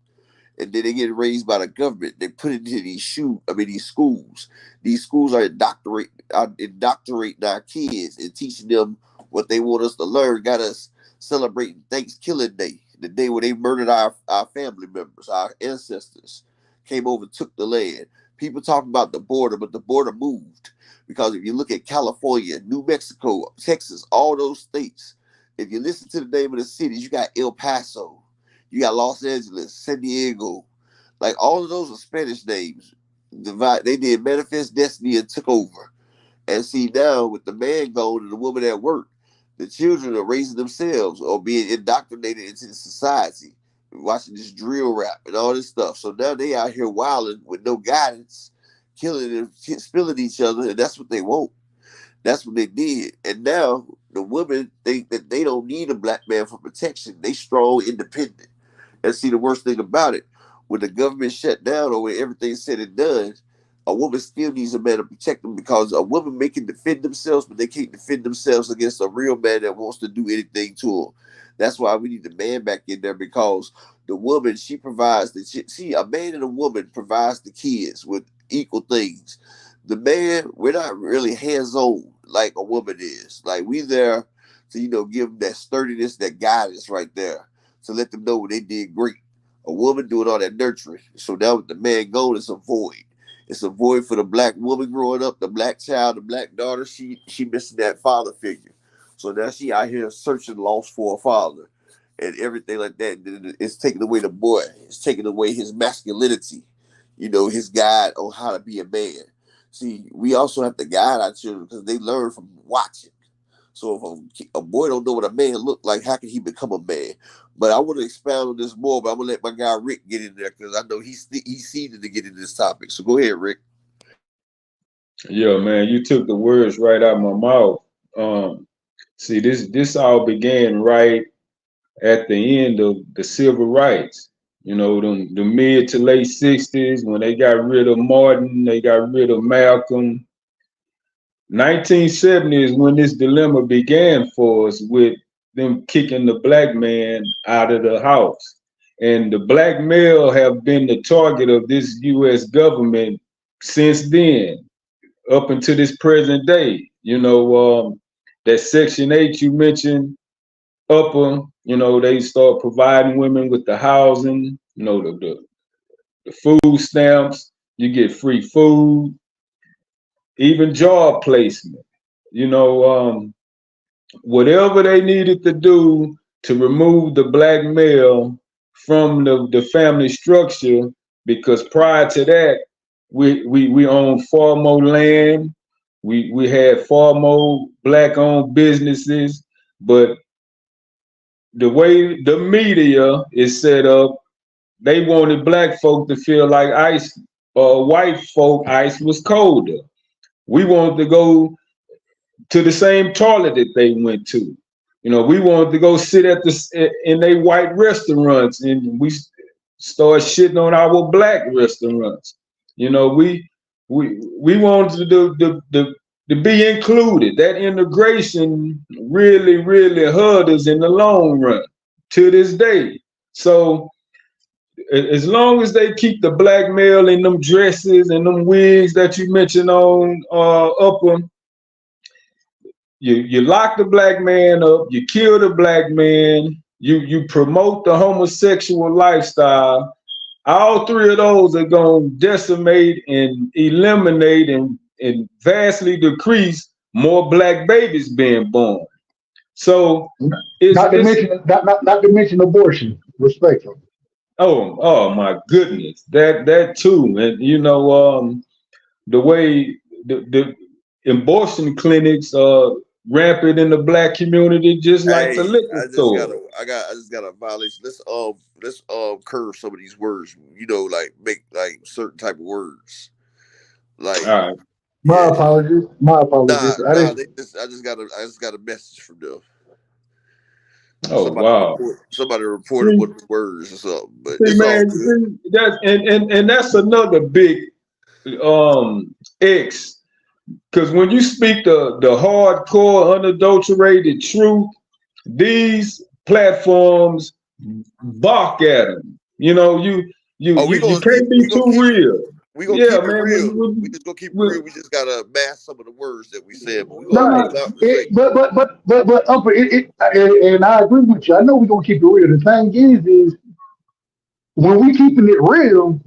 Speaker 2: and then they get raised by the government. They put it into these schools. These schools are indoctrinating our kids and teaching them what they want us to learn. Got us celebrating Thanksgiving Day, the day where they murdered our family members, our ancestors, came over, took the land. People talking about the border, but the border moved. Because if you look at California, New Mexico, Texas, all those states, if you listen to the name of the cities, you got El Paso, you got Los Angeles, San Diego, like all of those are Spanish names. They did manifest destiny and took over. And see now with the man gone and the woman at work, The children are raising themselves or being indoctrinated into the society, watching this drill rap and all this stuff. So now they out here wilding with no guidance, killing and spilling each other, and that's what they want. That's what they did. And now the women think that they don't need a black man for protection. They strong, independent. And see, the worst thing about it, when the government shut down or when everything's said and done, a woman still needs a man to protect them, because a woman may can defend themselves, but they can't defend themselves against a real man that wants to do anything to them. That's why we need the man back in there, because the woman, she provides a man and a woman provides the kids with equal things. The man, we're not really hands-on like a woman is. Like, we there to, give them that sturdiness, that guidance right there, to let them know when they did great. A woman doing all that nurturing. So now with the man gone, it's a void. It's a void for the black woman growing up, the black child, the black daughter. She missing that father figure. So now she out here searching lost for a father and everything like that. It's taking away the boy. It's taking away his masculinity, his guide on how to be a man. See, we also have to guide our children because they learn from watching. So if a boy don't know what a man look like, how can he become a man? But I want to expound on this more, but I'm going to let my guy Rick get in there because I know he's seeded to get into this topic. So go ahead, Rick.
Speaker 5: Yeah, man, you took the words right out of my mouth. See, this all began right at the end of the civil rights. The mid to late 60s, when they got rid of Martin, they got rid of Malcolm. 1970 is when this dilemma began for us, with them kicking the black man out of the house. And the black male have been the target of this U.S. government since then, up until this present day. That Section 8 you mentioned, they start providing women with the housing, the food stamps, you get free food, even job placement, whatever they needed to do to remove the black male from the family structure, because prior to that, we owned far more land, we had far more black-owned businesses, but the way the media is set up, they wanted black folk to feel like white folk ice was colder. We wanted to go to the same toilet that they went to. We wanted to go sit in their white restaurants, and we started shitting on our black restaurants. We wanted to be included. That integration really, really hurt us in the long run to this day. So as long as they keep the black male in them dresses and them wigs that you mentioned on upper, you lock the black man up, you kill the black man, you promote the homosexual lifestyle, all three of those are going to decimate and eliminate and vastly decrease more black babies being born. So
Speaker 4: not to mention abortion, respectfully.
Speaker 5: Oh my goodness, that too. And the way the abortion clinics are rampant in the black community, just like the liquor store.
Speaker 2: I just got a violation. Let's curve some of these words. Like make like certain type of words. Like,
Speaker 5: all right.
Speaker 4: My apologies.
Speaker 2: I just got a message from them.
Speaker 5: Oh, wow.
Speaker 2: Somebody reported one of the words or something. But
Speaker 5: see, man, that's another big X. Because when you speak the hardcore, unadulterated truth, these platforms balk at them. You can't be too real.
Speaker 2: We gonna keep it real. We just gonna keep it real. We just gotta mask some of the words that we said. But
Speaker 4: and I agree with you. I know we're gonna keep it real. The thing is when we keeping it real,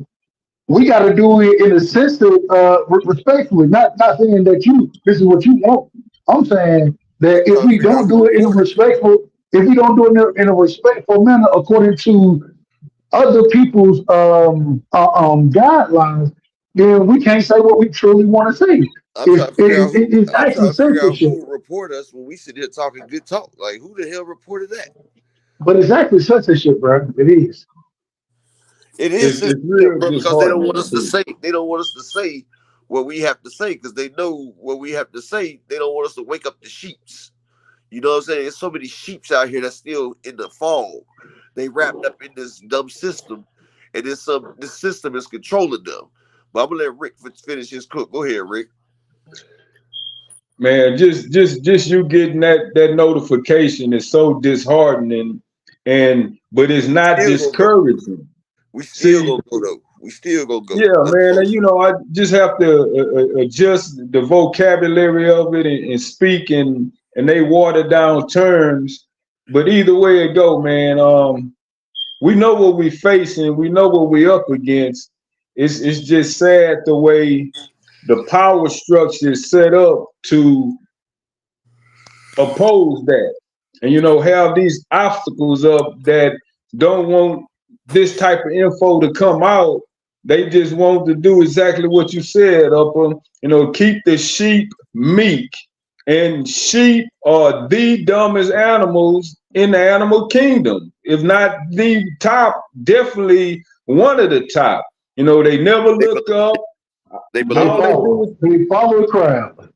Speaker 4: we got to do it in a sense of respectfully. Not saying that this is what you want. I'm saying that if we don't do it in a respectful manner according to other people's guidelines, then we can't say what we truly want to say.
Speaker 2: I'm trying to figure out who.
Speaker 4: It's
Speaker 2: I'm trying
Speaker 4: actually
Speaker 2: to figure out
Speaker 4: censorship,
Speaker 2: who would report us when we sit here talking good talk. Like, who the hell reported that?
Speaker 4: but it's actually censorship, bro. It is.
Speaker 2: It is
Speaker 5: It's
Speaker 2: censorship,
Speaker 5: real
Speaker 2: bro, because they don't want
Speaker 5: disheartening
Speaker 2: us to
Speaker 5: too.
Speaker 2: say. They don't want us to say what we have to say because they know what we have to say. They don't want us to wake up the sheeps. You know what I'm saying? There's so many sheeps out here that's still in the fog. They wrapped up in this dumb system, and this system is controlling them. But I'm gonna let Rick finish his cook. Go ahead, Rick.
Speaker 5: Man, just you getting that notification is so disheartening, but it's not
Speaker 2: Still gonna go.
Speaker 5: discouraging.
Speaker 2: We still
Speaker 5: See,
Speaker 2: gonna go though. We still gonna go.
Speaker 5: yeah,
Speaker 2: Let's
Speaker 5: man,
Speaker 2: go.
Speaker 5: and I just have to adjust the vocabulary of it and speak and they water down terms. But either way it go, man, we know what we facing, we know what we up against. It's just sad the way the power structure is set up to oppose that, and have these obstacles up that don't want this type of info to come out. They just want to do exactly what you said, Upper. Keep the sheep meek, and sheep are the dumbest animals in the animal kingdom, if not the top, definitely one of the top. They never
Speaker 2: They,
Speaker 5: look up.
Speaker 2: they
Speaker 4: They
Speaker 2: believe
Speaker 5: All
Speaker 2: it.
Speaker 5: they do is,
Speaker 4: follow the crowd.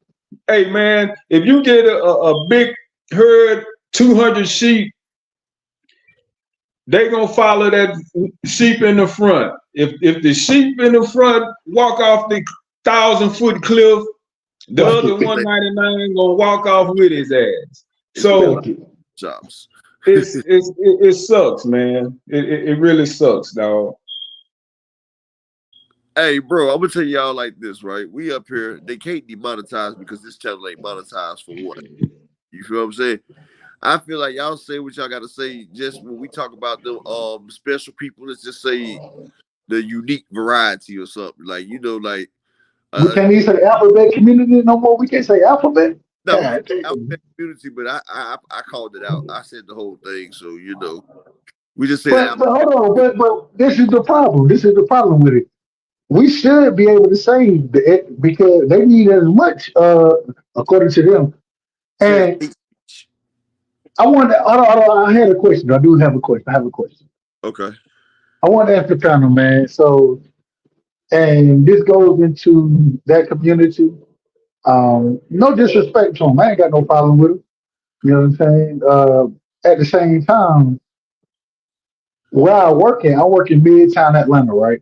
Speaker 5: hey man, if you get a big herd, 200 sheep, they gonna follow that sheep in the front. If the sheep in the front walk off the 1,000-foot cliff, the
Speaker 4: Fuck
Speaker 5: other
Speaker 4: it.
Speaker 5: 199 gonna walk off with his ass.
Speaker 2: It's been
Speaker 5: So
Speaker 4: Fuck it.
Speaker 2: jobs.
Speaker 5: it sucks, man. It really sucks, dog.
Speaker 2: Hey, bro, I'm gonna tell y'all like this, right? We up here, they can't demonetize because this channel ain't monetized for what? You feel what I'm saying? I feel like y'all say what y'all gotta say. Just when we talk about the special people, let's just say the unique variety or something. Like like
Speaker 4: We can't even say alphabet community no more. We can't say alphabet.
Speaker 2: no, we
Speaker 4: God
Speaker 2: can
Speaker 4: damn.
Speaker 2: alphabet community, but I called it out. I said the whole thing, so we just said
Speaker 4: But hold on, but this is the problem. This is the problem with it. We should be able to say that because they need as much, according to them.
Speaker 2: said
Speaker 4: And I want to. I had a question. I do have a question. I have a question.
Speaker 2: okay.
Speaker 4: I want to ask the panel, man. So, and this goes into that community. No disrespect to them. I ain't got no problem with them. You know what I'm saying? At the same time, where I work in Midtown Atlanta, right?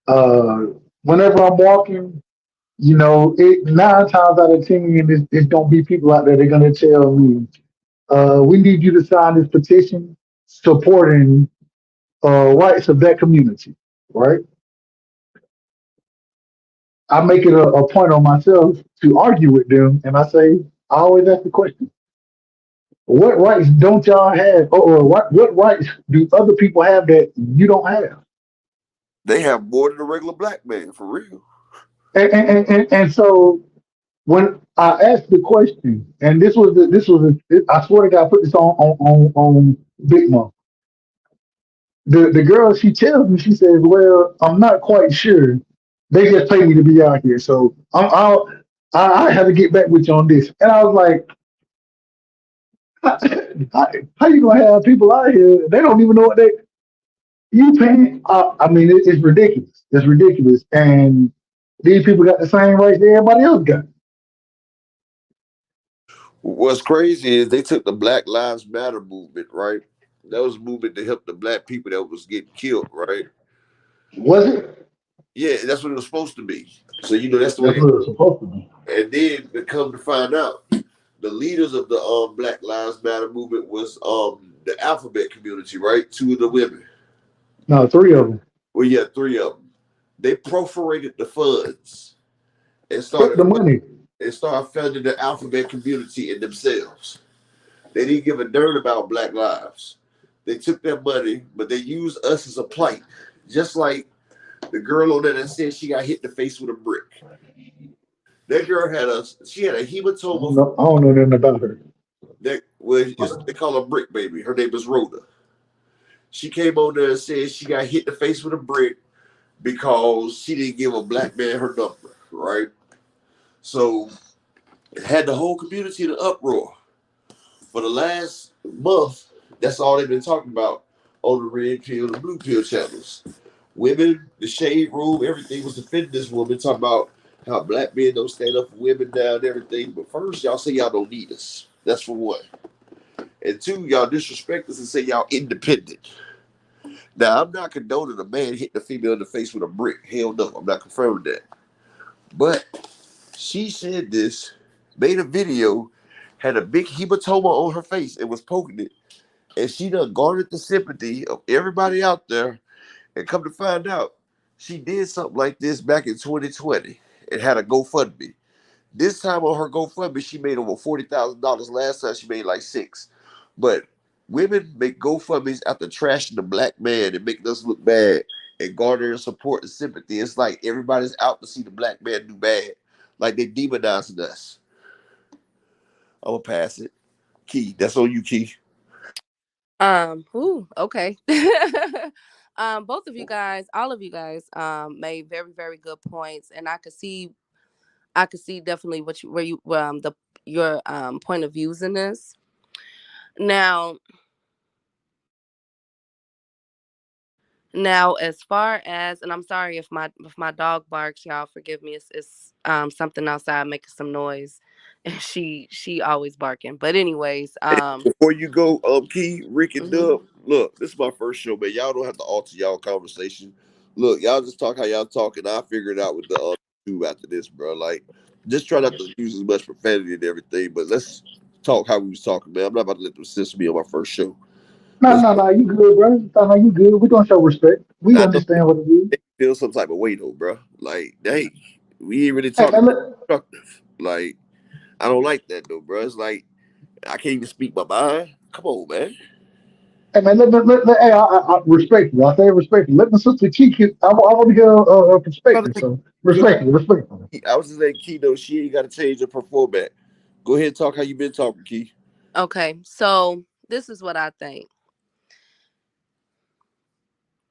Speaker 4: Uh, Whenever I'm walking, it 9 times out of 10, it's gonna be people out there. They're gonna tell me, "We need you to sign this petition supporting rights of that community." Right? I make it a point on myself to argue with them, and I say, I always ask the question: what rights don't y'all have, or what rights do other people have that you don't have?
Speaker 2: They have more than a regular black man, for real.
Speaker 4: And so when I asked the question, and I swear to God, I put this on Big Mom. The girl, she tells me, she says, "Well, I'm not quite sure. They just pay me to be out here, so I have to get back with you on this." And I was like, how you gonna have people out here? They don't even know what you paying. I mean, it's ridiculous. It's ridiculous, and these people got the same rights that everybody else got.
Speaker 2: What's crazy is they took the Black Lives Matter movement, right? That was a movement to help the black people that was getting killed, right?
Speaker 4: Was it?
Speaker 2: Yeah, that's what it was supposed to be. So that's the
Speaker 4: That's
Speaker 2: way.
Speaker 4: what it's supposed to be.
Speaker 2: And then to come to find out, the leaders of the Black Lives Matter movement was the alphabet community, right? Two of the women.
Speaker 4: No, three of them.
Speaker 2: Well, yeah, three of them. They perforated the funds and
Speaker 4: Took the money.
Speaker 2: started funding the alphabet community in themselves. They didn't give a darn about Black lives. They took their money, but they used us as a plight. Just like the girl on there that said she got hit in the face with a brick. That girl had a hematoma.
Speaker 4: I don't know nothing about her.
Speaker 2: They call her Brick Baby. Her name is Rhoda. She came on there and said she got hit in the face with a brick because she didn't give a black man her number, right? So it had the whole community in an uproar. For the last month, that's all they've been talking about on the red pill, the blue pill channels. Women, the shade room, everything was defending this woman, talking about how black men don't stand up for women now and everything. But first, y'all say y'all don't need us. That's for one. And two, y'all disrespect us and say y'all independent. Now, I'm not condoning a man hitting a female in the face with a brick. Hell no, I'm not confirming that. But she said this, made a video, had a big hematoma on her face and was poking it. And she done garnered the sympathy of everybody out there. And come to find out, she did something like this back in 2020 and had a GoFundMe. This time on her GoFundMe, she made over $40,000. Last time she made like six. But women make GoFundMes after trashing the black man and making us look bad and garnering support and sympathy. It's like everybody's out to see the black man do bad. Like they demonizing us. I'm gonna pass it. Key, that's on you, Key.
Speaker 3: Okay. Both of you guys, all of you guys, made very, very good points, and I could see definitely where you the your point of views in this. Now, as far as, and I'm sorry if my dog barks, y'all forgive me. It's something outside making some noise, and she always barking. But anyways,
Speaker 2: Before you go, Key, Rick and
Speaker 3: mhm.
Speaker 2: Dub, look, this is my first show, man. Y'all don't have to alter y'all conversation. Look, y'all just talk how y'all talk, and I'll figure it out with the two after this, bro. Like, just try not to use as much profanity and everything, but let's talk how we was talking, man. I'm not about to let them assist me on my first show.
Speaker 4: No,
Speaker 2: Let's
Speaker 4: no,
Speaker 2: go.
Speaker 4: no, you good, bro. No, no, you good. We gonna show respect. We
Speaker 2: I know
Speaker 4: understand what it is.
Speaker 2: they feel some type of way, though, bro. Like, dang, we ain't really
Speaker 4: Hey
Speaker 2: talking
Speaker 4: man, look,
Speaker 2: constructive. Like, I don't like that, though, bro. It's like, I can't even speak my mind. Come on, man.
Speaker 4: hey man, hey, I respectfully. I say respectfully. Let the sister kick it. I want to hear her
Speaker 2: Brother,
Speaker 4: perspective. So respectfully.
Speaker 2: I was just letting Key know she ain't got to change up her format. Go ahead and talk how you been talking, Key.
Speaker 3: Okay, so this is what I think.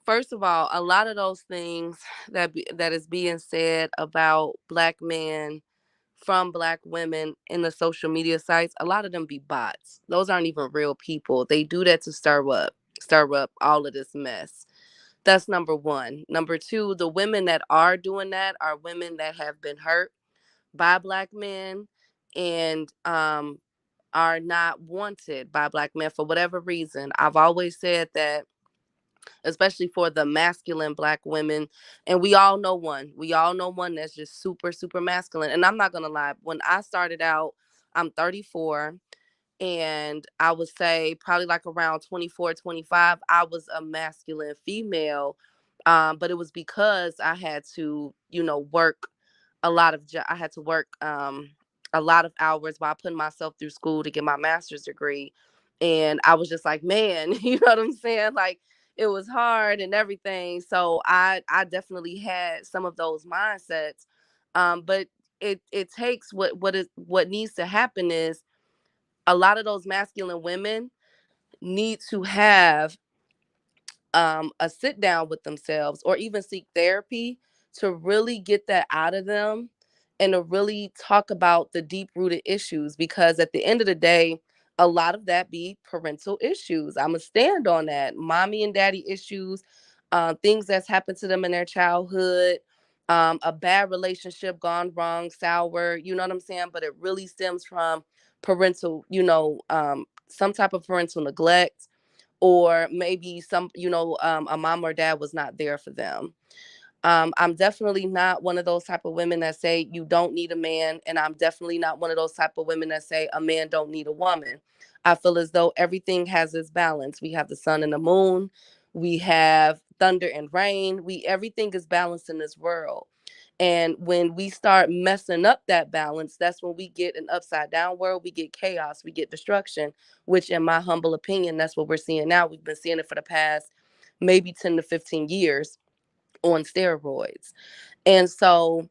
Speaker 3: First of all, a lot of those things that is being said about black men from black women in the social media sites, a lot of them be bots. Those aren't even real people. They do that to stir up all of this mess. That's number one. Number two, the women that are doing that are women that have been hurt by black men and are not wanted by black men for whatever reason. I've always said that, especially for the masculine black women. And we all know one that's just super, super masculine. And I'm not going to lie, when I started out, I'm 34. And I would say probably like around 24, 25, I was a masculine female. But it was because I had to, work I had to work a lot of hours while putting myself through school to get my master's degree. And I was just like, man, you know what I'm saying? Like, it was hard and everything. So I definitely had some of those mindsets. But it takes what needs to happen is a lot of those masculine women need to have a sit down with themselves or even seek therapy to really get that out of them and to really talk about the deep rooted issues, because at the end of the day, a lot of that be parental issues. I'm gonna stand on that. Mommy and daddy issues, things that's happened to them in their childhood, a bad relationship gone wrong, sour, you know what I'm saying? But it really stems from parental, some type of parental neglect, or maybe a mom or dad was not there for them. I'm definitely not one of those type of women that say you don't need a man, and I'm definitely not one of those type of women that say a man don't need a woman. I feel as though everything has its balance. We have the sun and the moon, we have thunder and rain. We Everything is balanced in this world. And when we start messing up that balance, that's when we get an upside down world. We get chaos, we get destruction, which, in my humble opinion, that's what we're seeing now. We've been seeing it for the past maybe 10 to 15 years on steroids. And so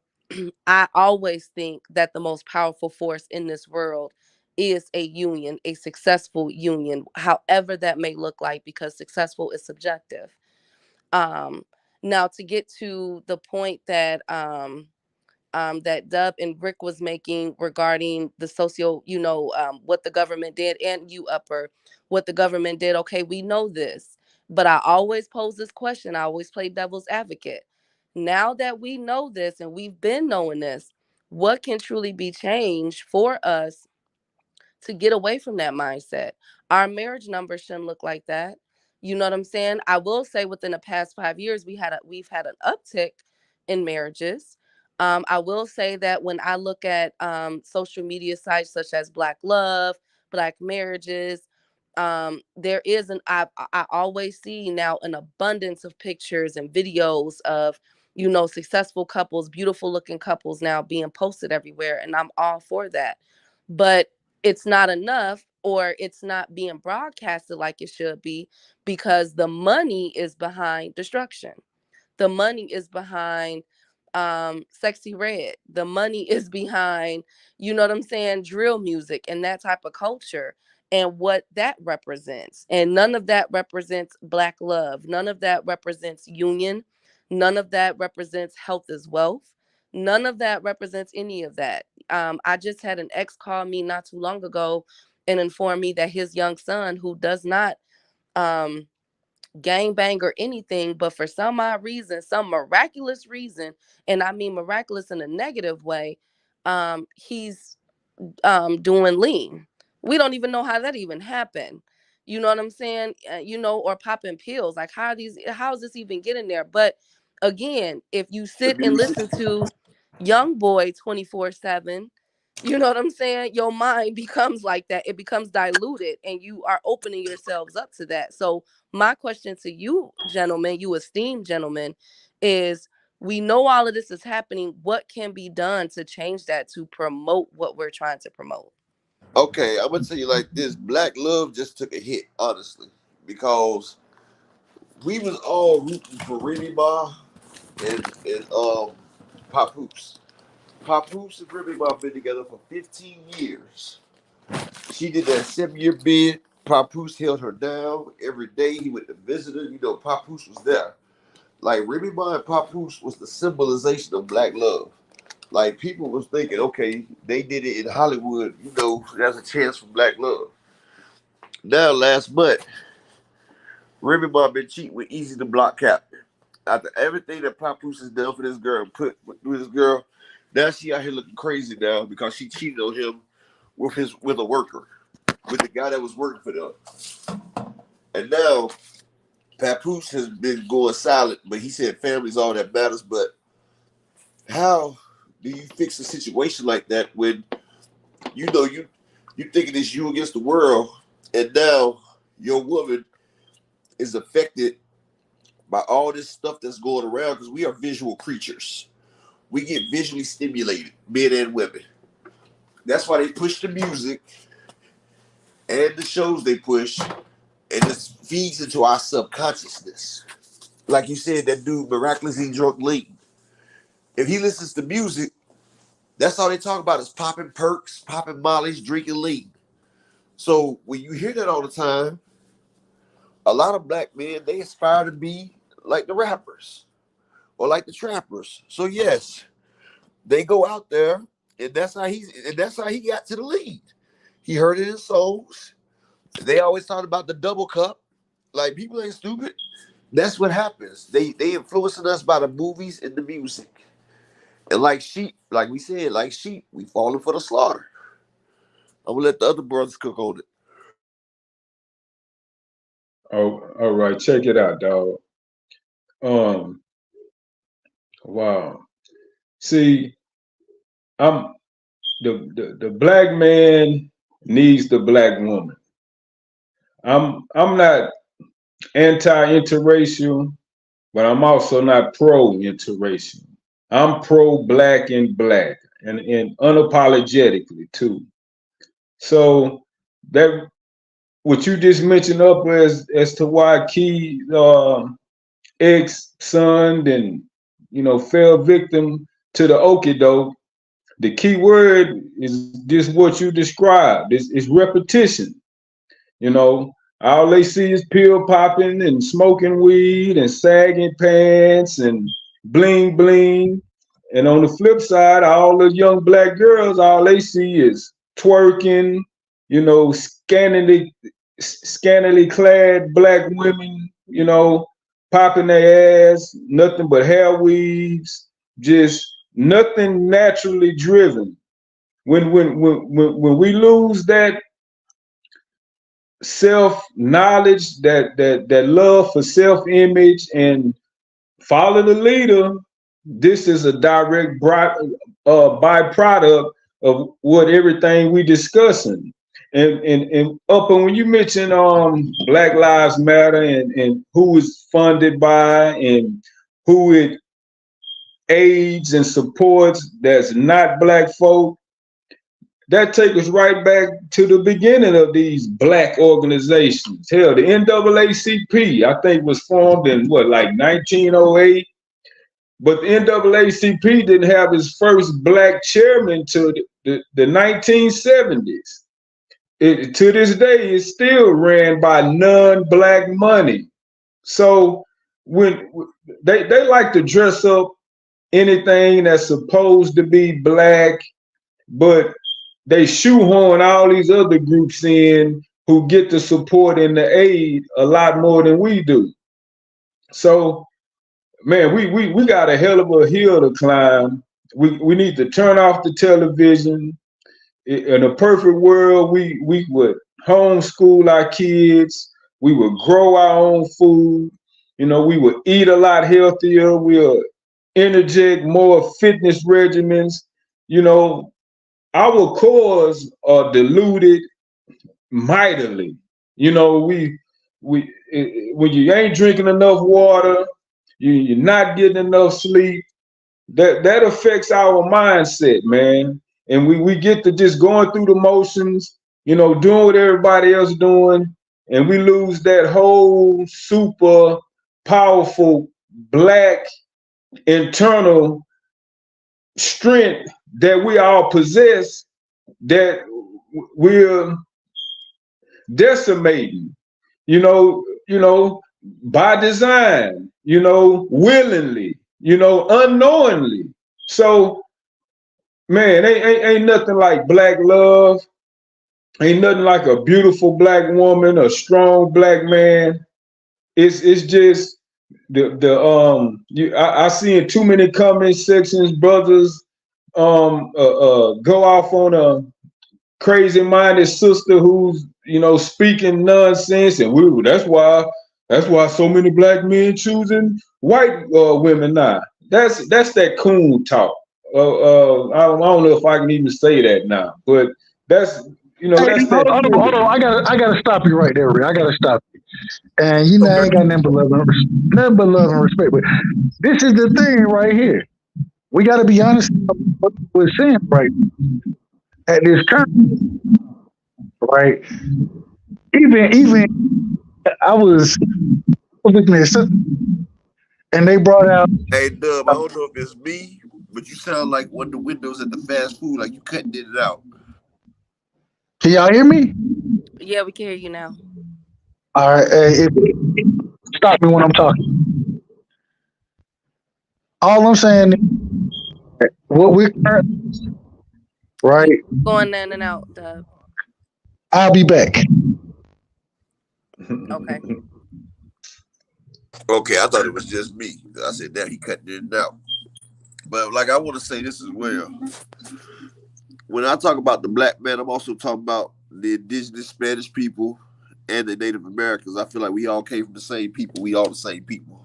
Speaker 3: I always think that the most powerful force in this world is a union, a successful union, however that may look like, because successful is subjective. Um, Now, to get to the point that that Dub and Rick was making regarding the what the government did, and you, Upper, what the government did. Okay, we know this, but I always pose this question. I always play devil's advocate. Now that we know this and we've been knowing this, what can truly be changed for us to get away from that mindset? Our marriage numbers shouldn't look like that. You know what I'm saying? I will say within the past 5 years, we've had an uptick in marriages. I will say that when I look at social media sites such as Black Love, Black Marriages, there is I always see now an abundance of pictures and videos of successful couples, beautiful looking couples now being posted everywhere, and I'm all for that. But it's not enough, or it's not being broadcasted like it should be, because the money is behind destruction. The money is behind Sexy Red. The money is behind, you know what I'm saying, drill music and that type of culture and what that represents. And none of that represents Black love. None of that represents union. None of that represents health is wealth. None of that represents any of that. I just had an ex call me not too long ago and inform me that his young son, who does not gang bang or anything, but for some odd reason, some miraculous reason, and I mean miraculous in a negative way, he's doing lean. We don't even know how that even happened. You know what I'm saying? Or popping pills. Like, how is this even getting there? But again, if you sit and listen to Young Boy 24/7, you know what I'm saying? Your mind becomes like that. It becomes diluted, and you are opening yourselves up to that. So my question to you, gentlemen, you esteemed gentlemen, is, we know all of this is happening. What can be done to change that, to promote what we're trying to promote?
Speaker 2: Okay, I'm gonna tell you like this: Black love just took a hit, honestly, because we was all rooting for Remy Ma and Papoose. Papoose and Remy Ma been together for 15 years. She did that 7-year bid. Papoose held her down every day. He went to visit her. Papoose was there. Like, Remy Ma and Papoose was the symbolization of Black love. Like, people was thinking, okay, they did it in Hollywood. There's a chance for Black love. Now, last month, Remy Ma been cheating with Easy the Block Captain. After everything that Papoose has done for this girl and put with this girl, now she out here looking crazy now because she cheated on him with a worker, with the guy that was working for them. And now Papoose has been going silent, but he said family's all that matters. But how do you fix a situation like that when you thinking it's you against the world, and now your woman is affected by all this stuff that's going around? Because we are visual creatures. We get visually stimulated, men and women. That's why they push the music and the shows they push, and this feeds into our subconsciousness. Like you said, that dude miraculously drunk lean. If he listens to music, that's all they talk about is popping perks, popping mollies, drinking lean. So when you hear that all the time, a lot of Black men, they aspire to be like the rappers or like the trappers. So yes, they go out there, and that's how he got to the lead. He heard it in songs. They always talk about the double cup. Like, people ain't stupid. That's what happens. They influencing us by the movies and the music. And like sheep, like we said, we falling for the slaughter. I'm gonna let the other brothers cook on it.
Speaker 5: Oh, all right, check it out, dog. Wow. See, I'm the Black man needs the Black woman. I'm not anti-interracial, but I'm also not pro-interracial. I'm pro-Black and Black, and unapologetically too. So that what you just mentioned up as to why Key ex-son and fell victim to the okie doke. The key word is just what you described. It's repetition. All they see is pill popping and smoking weed and sagging pants and bling bling. And on the flip side, all the young black girls, all they see is twerking, you know, scantily clad black women, you know, popping their ass, nothing but hair weaves, just nothing naturally driven. When we lose that self-knowledge, that love for self-image and follow the leader, this is a direct byproduct of what everything we discussing. And up and when you mention Black Lives Matter and who is funded by and who it aids and supports that's not black folk, that takes us right back to the beginning of these black organizations. Hell, the NAACP, I think, was formed in what, like 1908? But the NAACP didn't have its first black chairman till the 1970s. To this day, it's still ran by non-black money. So when they like to dress up anything that's supposed to be black, but they shoehorn all these other groups in who get the support and the aid a lot more than we do. So, man, we got a hell of a hill to climb. We need to turn off the television. In a perfect world, we would homeschool our kids. We would grow our own food. You know, we would eat a lot healthier. We'll interject more fitness regimens. You know, our cores are diluted mightily. You know, when you ain't drinking enough water, you're not getting enough sleep. That affects our mindset, man. And we get to just going through the motions, you know, doing what everybody else doing, and we lose that whole super powerful black internal strength that we all possess, that we're decimating, you know, by design, you know, willingly, you know, unknowingly. So, man, ain't nothing like black love. Ain't nothing like a beautiful black woman, a strong black man. It's just I see in too many comment sections brothers go off on a crazy minded sister who's, you know, speaking nonsense, and that's why so many black men choosing white women now. That's that coon talk. I don't know if I can even say that now, but that's, you know, that's
Speaker 4: hold on. I gotta stop you right there, Rick. I gotta stop you. And you know, I ain't got nothing but love and respect. But this is the thing right here. We gotta be honest about what we're saying right at this time, right? Even I was looking at something, and they brought out.
Speaker 2: Hey, Dub, I don't know if it's me, but you sound like one of the windows at the fast food, like you cutting it out.
Speaker 4: Can y'all hear me?
Speaker 3: Yeah, we can hear you now.
Speaker 4: All right, stop me when I'm talking. All I'm saying is what we're right.
Speaker 3: Going in and out.
Speaker 4: I'll be back.
Speaker 3: Okay.
Speaker 2: Okay, I thought it was just me. I said, now he cutting it out. But like, I want to say this as well. When I talk about the black man, I'm also talking about the indigenous Spanish people and the Native Americans. I feel like we all came from the same people. We all the same people.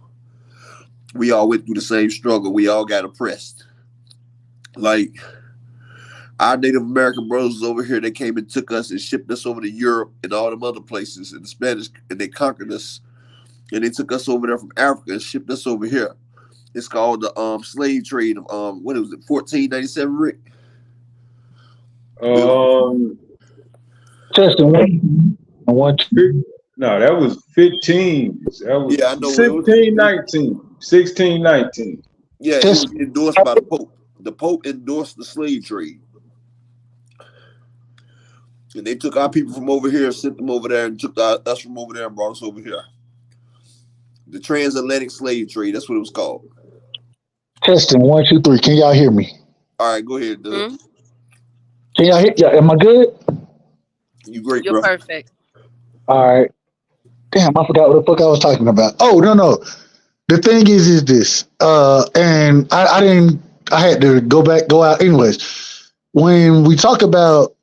Speaker 2: We all went through the same struggle. We all got oppressed. Like, our Native American brothers over here, they came and took us and shipped us over to Europe and all them other places, and the Spanish, and they conquered us. And they took us over there from Africa and shipped us over here. It's called the slave trade of what was it, 1497, Rick?
Speaker 4: Testing one.
Speaker 5: No, that was 15. That was,
Speaker 2: yeah, I know.
Speaker 5: 1619. 1619.
Speaker 2: Yeah, it was endorsed by the Pope. The Pope endorsed the slave trade. And they took our people from over here, sent them over there, and took us from over there and brought us over here. The transatlantic slave trade, that's what it was called.
Speaker 4: Testing 1, 2, 3. Can y'all hear me?
Speaker 2: All right, go ahead, Doug.
Speaker 3: Hmm?
Speaker 4: Can y'all hear? Yeah, am I good?
Speaker 2: You great,
Speaker 3: You're
Speaker 2: bro.
Speaker 3: perfect.
Speaker 4: All right. Damn, I forgot what the fuck I was talking about. Oh no. The thing is this. And I didn't. I had to go out anyways. When we talk about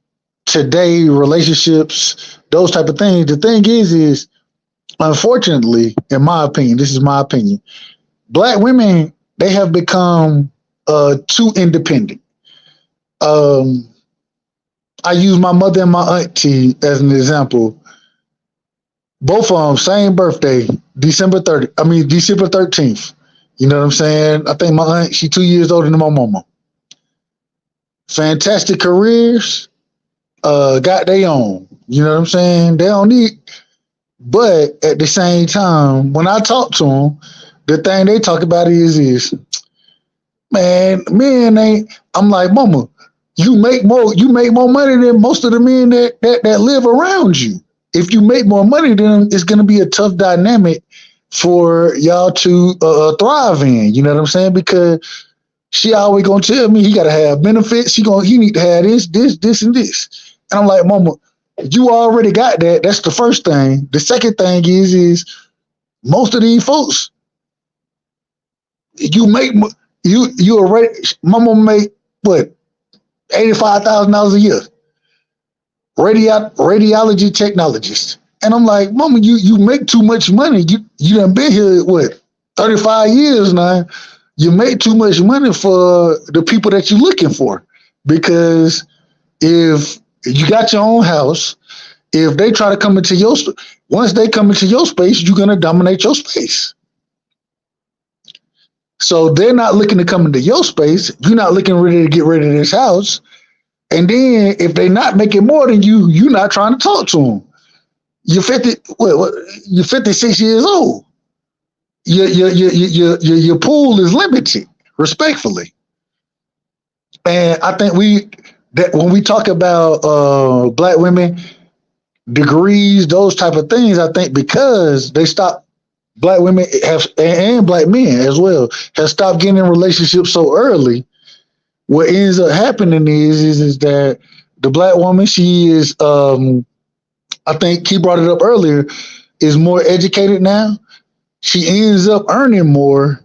Speaker 4: today relationships, those type of things, the thing is unfortunately, in my opinion, this is my opinion, black women, they have become too independent. Um, I use my mother and my auntie as an example. Both of them same birthday, December 13th. You know what I'm saying? I think my aunt, she 2 years older than my mama. Fantastic careers, got their own. You know what I'm saying? They don't need, but at the same time, when I talk to them, the thing they talk about is man, men ain't. I'm like, mama, you make more money than most of the men that live around you. If you make more money than them, it's gonna be a tough dynamic for y'all to thrive in. You know what I'm saying? Because she always gonna tell me he gotta have benefits. He need to have this, and this. And I'm like, mama, you already got that. That's the first thing. The second thing is most of these folks, you make you already. Mama make what $85,000 a year. Radiology technologist. And I'm like, mama, you make too much money. You done been here what 35 years now. You make too much money for the people that you're looking for. Because if you got your own house, if they try to come into once they come into your space, you're gonna dominate your space. So they're not looking to come into your space. You're not looking ready to get rid of this house. And then if they're not making more than you, you're not trying to talk to them. You're 50. You're 56 years old. Your pool is limited, respectfully. And I think that when we talk about black women, degrees, those type of things, I think because they stopped, black women have and black men as well have stopped getting in relationships so early. What ends up happening is that the black woman, she is I think he brought it up earlier, is more educated now. She ends up earning more.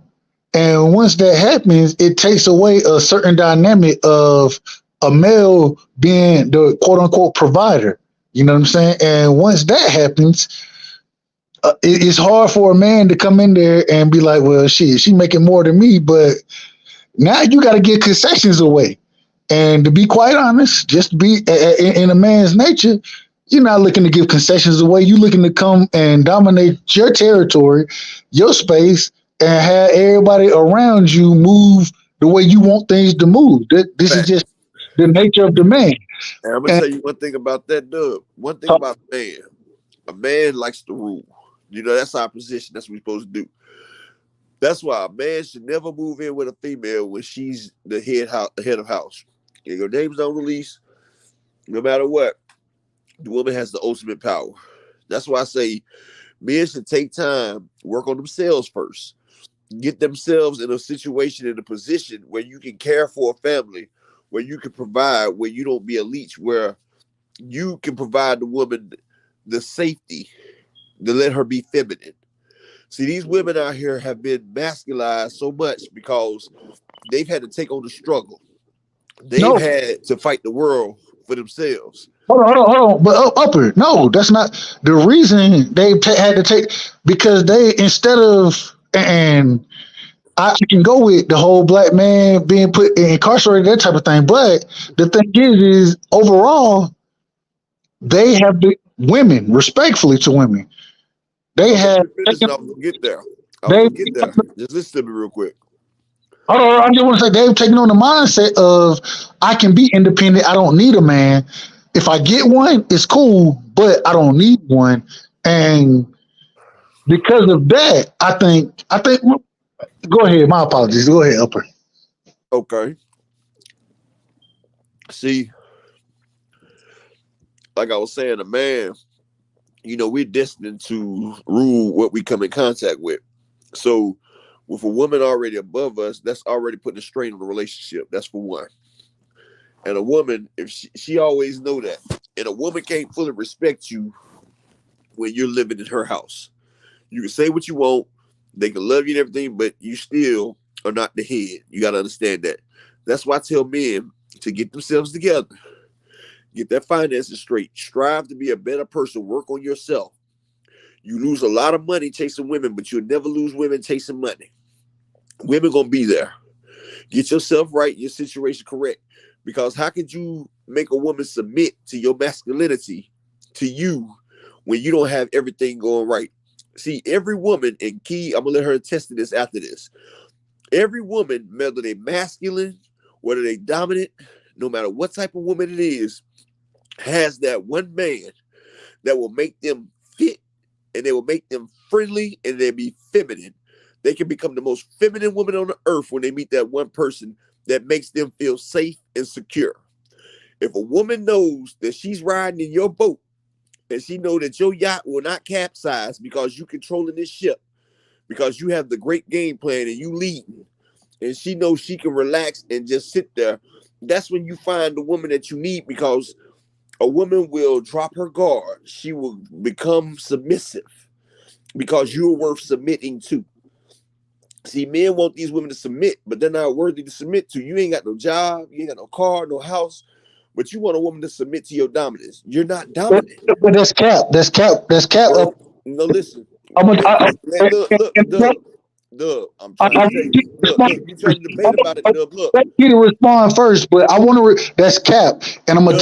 Speaker 4: And once that happens, it takes away a certain dynamic of a male being the quote unquote provider. You know what I'm saying? And once that happens, it's hard for a man to come in there and be like, well, she making more than me. But now you got to get concessions away. And to be quite honest, just be in a man's nature, you're not looking to give concessions away. You're looking to come and dominate your territory, your space, and have everybody around you move the way you want things to move. This is just the nature of the man.
Speaker 2: And I'm gonna tell you one thing about that, Doug. One thing about a man likes to rule. You know, that's our position. That's what we're supposed to do. That's why a man should never move in with a female when she's the head of house. If your name's on release, no matter what, the woman has the ultimate power. That's why I say men should take time, work on themselves first, get themselves in a situation, in a position where you can care for a family, where you can provide, where you don't be a leech, where you can provide the woman the safety to let her be feminine. See, these women out here have been masculized so much because they've had to take on the struggle. They've had to fight the world for themselves.
Speaker 4: Hold on. But upper, no, that's not the reason they had to take, because they, instead of, and I can go with the whole black man being put incarcerated, that type of thing. But the thing is overall, they have the women, respectfully to women, they have.
Speaker 2: I'm gonna get there. Just listen to me real quick.
Speaker 4: I just want to say they've taken on the mindset of I can be independent. I don't need a man. If I get one, it's cool, but I don't need one. And because of that, I think. Go ahead. My apologies. Go ahead, Upper.
Speaker 2: Okay. See, like I was saying, a man, you know, we're destined to rule what we come in contact with. So With a woman already above us, that's already putting a strain on the relationship. That's for one. And a woman, if she always know that. And a woman can't fully respect you when you're living in her house. You can say what you want, they can love you and everything, but you still are not the head. You got to understand that. That's why I tell men to get themselves together, get their finances straight, strive to be a better person, work on yourself. You lose a lot of money chasing women, but you'll never lose women chasing money. Women gonna be there. Get yourself right, your situation correct. Because how could you make a woman submit to your masculinity, to you, when you don't have everything going right? See, every woman, and Key, I'm gonna let her attest to this after this. Every woman, whether they masculine, whether they dominant, no matter what type of woman it is, has that one man that will make them fit, and they will make them friendly, and they'll be feminine. They can become the most feminine woman on the earth when they meet that one person that makes them feel safe and secure. If a woman knows that she's riding in your boat, and she knows that your yacht will not capsize because you controlling this ship, because you have the great game plan and you leading, and she knows she can relax and just sit there, that's when you find the woman that you need, because a woman will drop her guard. She will become submissive because you're worth submitting to. See, men want these women to submit, but they're not worthy to submit to. You ain't got no job, you ain't got no car, no house, but you want a woman to submit to your dominance. You're not dominant.
Speaker 4: But that's cap. That's cap. That's cap.
Speaker 2: Bro, no, listen.
Speaker 4: I'm
Speaker 2: Dub, I'm trying to tell you. Look, you trying to debate about it, Dub. Look.
Speaker 4: Let you to respond first, but I want to. That's cap, and I'm gonna.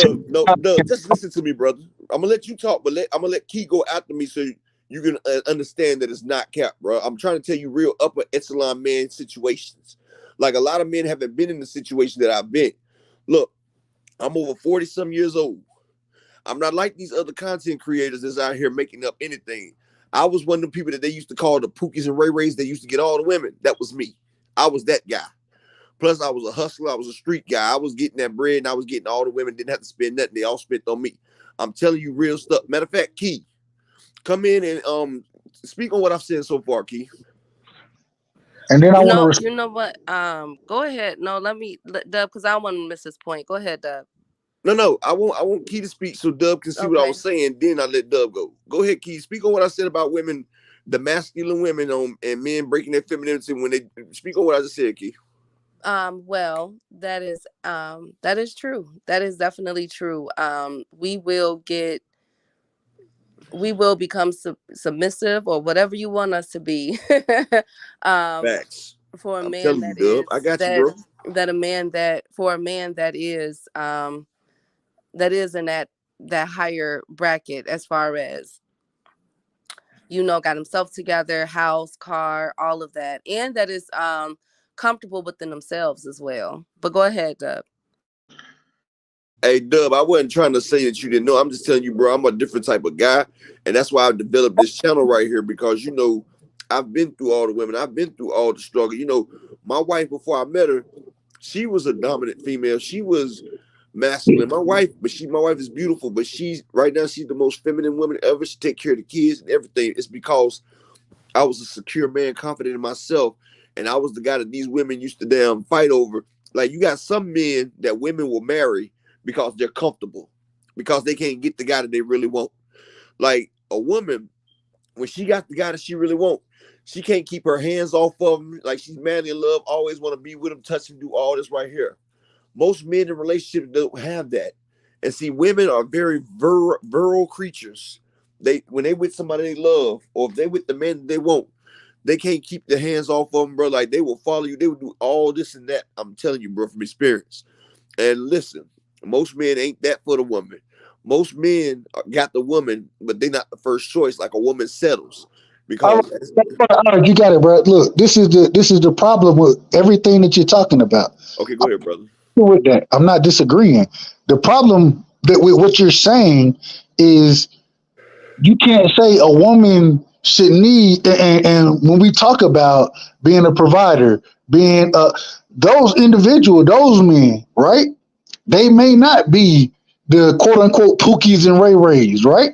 Speaker 2: Dub, just listen to me, brother. I'm gonna let you talk, but I'm gonna let Key go after me so you can understand that it's not cap, bro. I'm trying to tell you real upper echelon man situations. Like a lot of men haven't been in the situation that I've been. Look, I'm over 40 some years old. I'm not like these other content creators that's out here making up anything. I was one of the people that they used to call the Pookies and Ray Rays. They used to get all the women. That was me. I was that guy. Plus, I was a hustler. I was a street guy. I was getting that bread, and I was getting all the women. Didn't have to spend nothing. They all spent on me. I'm telling you real stuff. Matter of fact, Key, come in and speak on what I've said so far, Key.
Speaker 4: And then
Speaker 3: you know what? Go ahead. No, let Dub, because I don't want to miss this point. Go ahead, Dub.
Speaker 2: No, I want Key to speak so Dub can see what I was saying. Then I let Dub go. Go ahead, Key. Speak on what I said about women, the masculine women and men breaking their femininity when they speak on what I just said, Key.
Speaker 3: Well, that is true. That is definitely true. We will become submissive or whatever you want us to be.
Speaker 2: Facts.
Speaker 3: For a
Speaker 2: I'm
Speaker 3: man
Speaker 2: telling
Speaker 3: that
Speaker 2: you, Dub. I got you, bro.
Speaker 3: For a man that is in that higher bracket, as far as, got himself together, house, car, all of that, and that is comfortable within themselves as well. But go ahead, Dub.
Speaker 2: Hey, Dub, I wasn't trying to say that you didn't know. I'm just telling you, bro, I'm a different type of guy, and that's why I've developed this channel right here, because I've been through all the women. I've been through all the struggle. My wife, before I met her, she was a dominant female. She was masculine. My wife is beautiful, but right now she's the most feminine woman ever. She take care of the kids and everything. It's because I was a secure man, confident in myself, and I was the guy that these women used to damn fight over. Like, you got some men that women will marry because they're comfortable, because they can't get the guy that they really want. Like a woman, when she got the guy that she really want, she can't keep her hands off of him. Like, she's madly in love, always want to be with him, touch him, do all this right here. Most men in relationships don't have that. And see, women are very virile creatures. When they with somebody they love, or if they with the man they want, they can't keep their hands off of them, bro. Like, they will follow you. They will do all this and that. I'm telling you, bro, from experience. And listen, most men ain't that for the woman. Most men got the woman, but they're not the first choice. Like, a woman settles. Because
Speaker 4: you got it, bro. Look, this is the problem with everything that you're talking about.
Speaker 2: Okay, go ahead, brother.
Speaker 4: With that, I'm not disagreeing. The problem that with what you're saying is you can't say a woman should need, and when we talk about being a provider, being those men, right? They may not be the quote unquote Pookies and Ray Rays, right?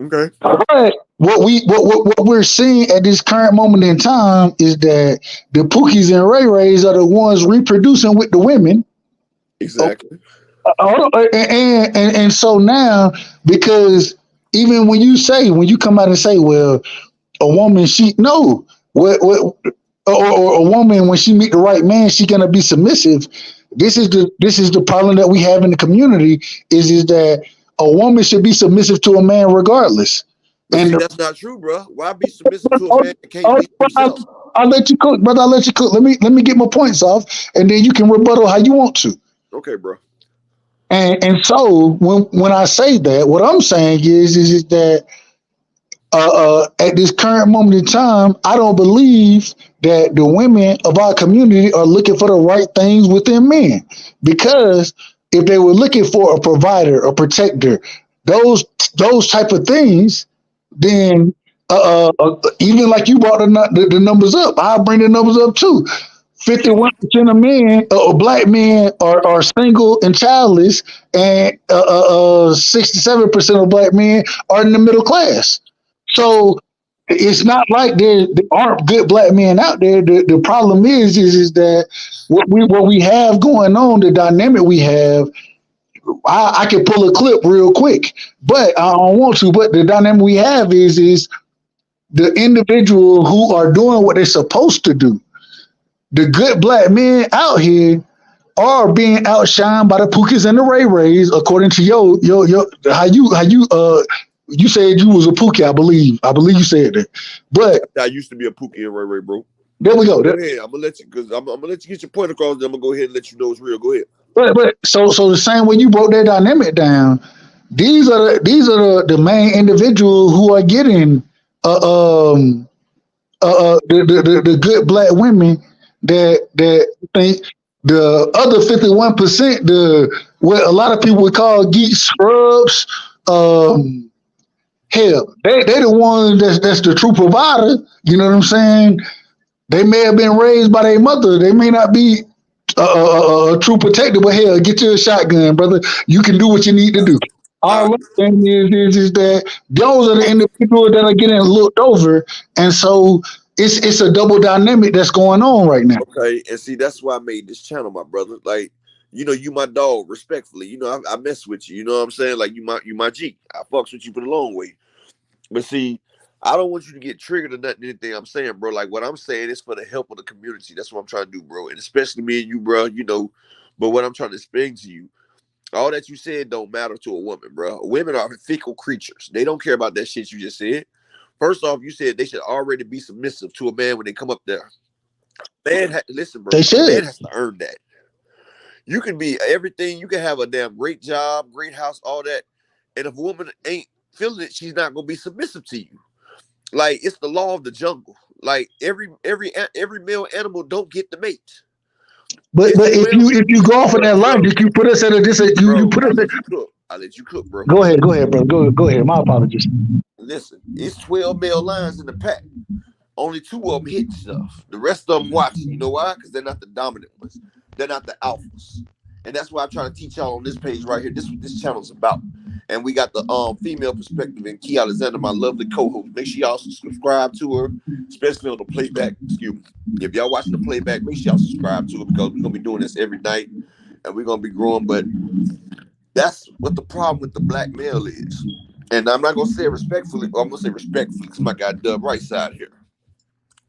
Speaker 2: Okay.
Speaker 4: But what we're seeing at this current moment in time is that the Pookies and Ray Rays are the ones reproducing with the women.
Speaker 2: Exactly.
Speaker 4: And so now, because even when you come out and say, well, a woman, or a woman, when she meet the right man, she gonna be submissive. This is the problem that we have in the community is that a woman should be submissive to a man regardless.
Speaker 2: But
Speaker 4: And
Speaker 2: see, that's not true, bro. Why be submissive to a man that can't be himself?
Speaker 4: I'll let you cook, brother. I'll let you cook. Let me get my points off, and then you can rebuttal how you want to.
Speaker 2: Okay, bro.
Speaker 4: And so when I say that, what I'm saying is that at this current moment in time, I don't believe that the women of our community are looking for the right things within men. Because if they were looking for a provider, a protector, those type of things, then even like you brought the numbers up, I'll bring the numbers up too. 51% of men, black men, are single and childless, and 67% of black men are in the middle class. So it's not like there aren't good black men out there. The problem is that what we have going on, the dynamic we have. I can pull a clip real quick, but I don't want to. But the dynamic we have is the individual who are doing what they're supposed to do. The good black men out here are being outshined by the Pookies and the Ray Rays, according to your how you said you was a Pookie, I believe you said that. But
Speaker 2: I used to be a Pookie and Ray Ray, bro.
Speaker 4: There we go.
Speaker 2: Go ahead. I'm gonna let you because I'm gonna let you get your point across. Then I'm gonna go ahead and let you know it's real. Go ahead.
Speaker 4: But so the same way you broke that dynamic down, these are the main individuals who are getting the good black women that think the other 51%, what a lot of people would call geek scrubs, hell, they the ones that's the true provider. You know what I'm saying? They may have been raised by their mother. They may not be a true protector, but hell, get you a shotgun, brother. You can do what you need to do. All I'm saying is that those are the individuals that are getting looked over, and so it's a double dynamic that's going on right now.
Speaker 2: Okay, and see that's why I made this channel, my brother. Like, you know, you my dog, respectfully. You know, I mess with you. You know what I'm saying? Like, you my G. I fucks with you for the long way. But see, I don't want you to get triggered or nothing, anything I'm saying, bro. Like, what I'm saying is for the help of the community. That's what I'm trying to do, bro. And especially me and you, bro, you know. But what I'm trying to explain to you, all that you said don't matter to a woman, bro. Women are fickle creatures. They don't care about that shit you just said. First off, you said they should already be submissive to a man when they come up there. Man, listen, bro.
Speaker 4: They should.
Speaker 2: Man has to earn that. You can be everything. You can have a damn great job, great house, all that. And if a woman ain't feeling it, she's not gonna be submissive to you. Like, it's the law of the jungle. Like, every male animal don't get the mate.
Speaker 4: But if you go off of that logic, you put us at you put us at.
Speaker 2: I'll let you cook, bro.
Speaker 4: Go ahead, bro. Go ahead. My apologies.
Speaker 2: Listen, it's 12 male lions in the pack. Only 2 of them hit stuff. The rest of them watching. You know why? Because they're not the dominant ones. They're not the alphas. And that's why I'm trying to teach y'all on this page right here. This is what this channel's about. And we got the female perspective in Key Alexander, my lovely co-host. Make sure y'all subscribe to her, especially on the playback. Excuse me. If y'all watching the playback, make sure y'all subscribe to her because we're gonna be doing this every night and we're gonna be growing. But that's what the problem with the black male is. And I'm not gonna say it respectfully, but I'm gonna say respectfully because my guy Dub right side here.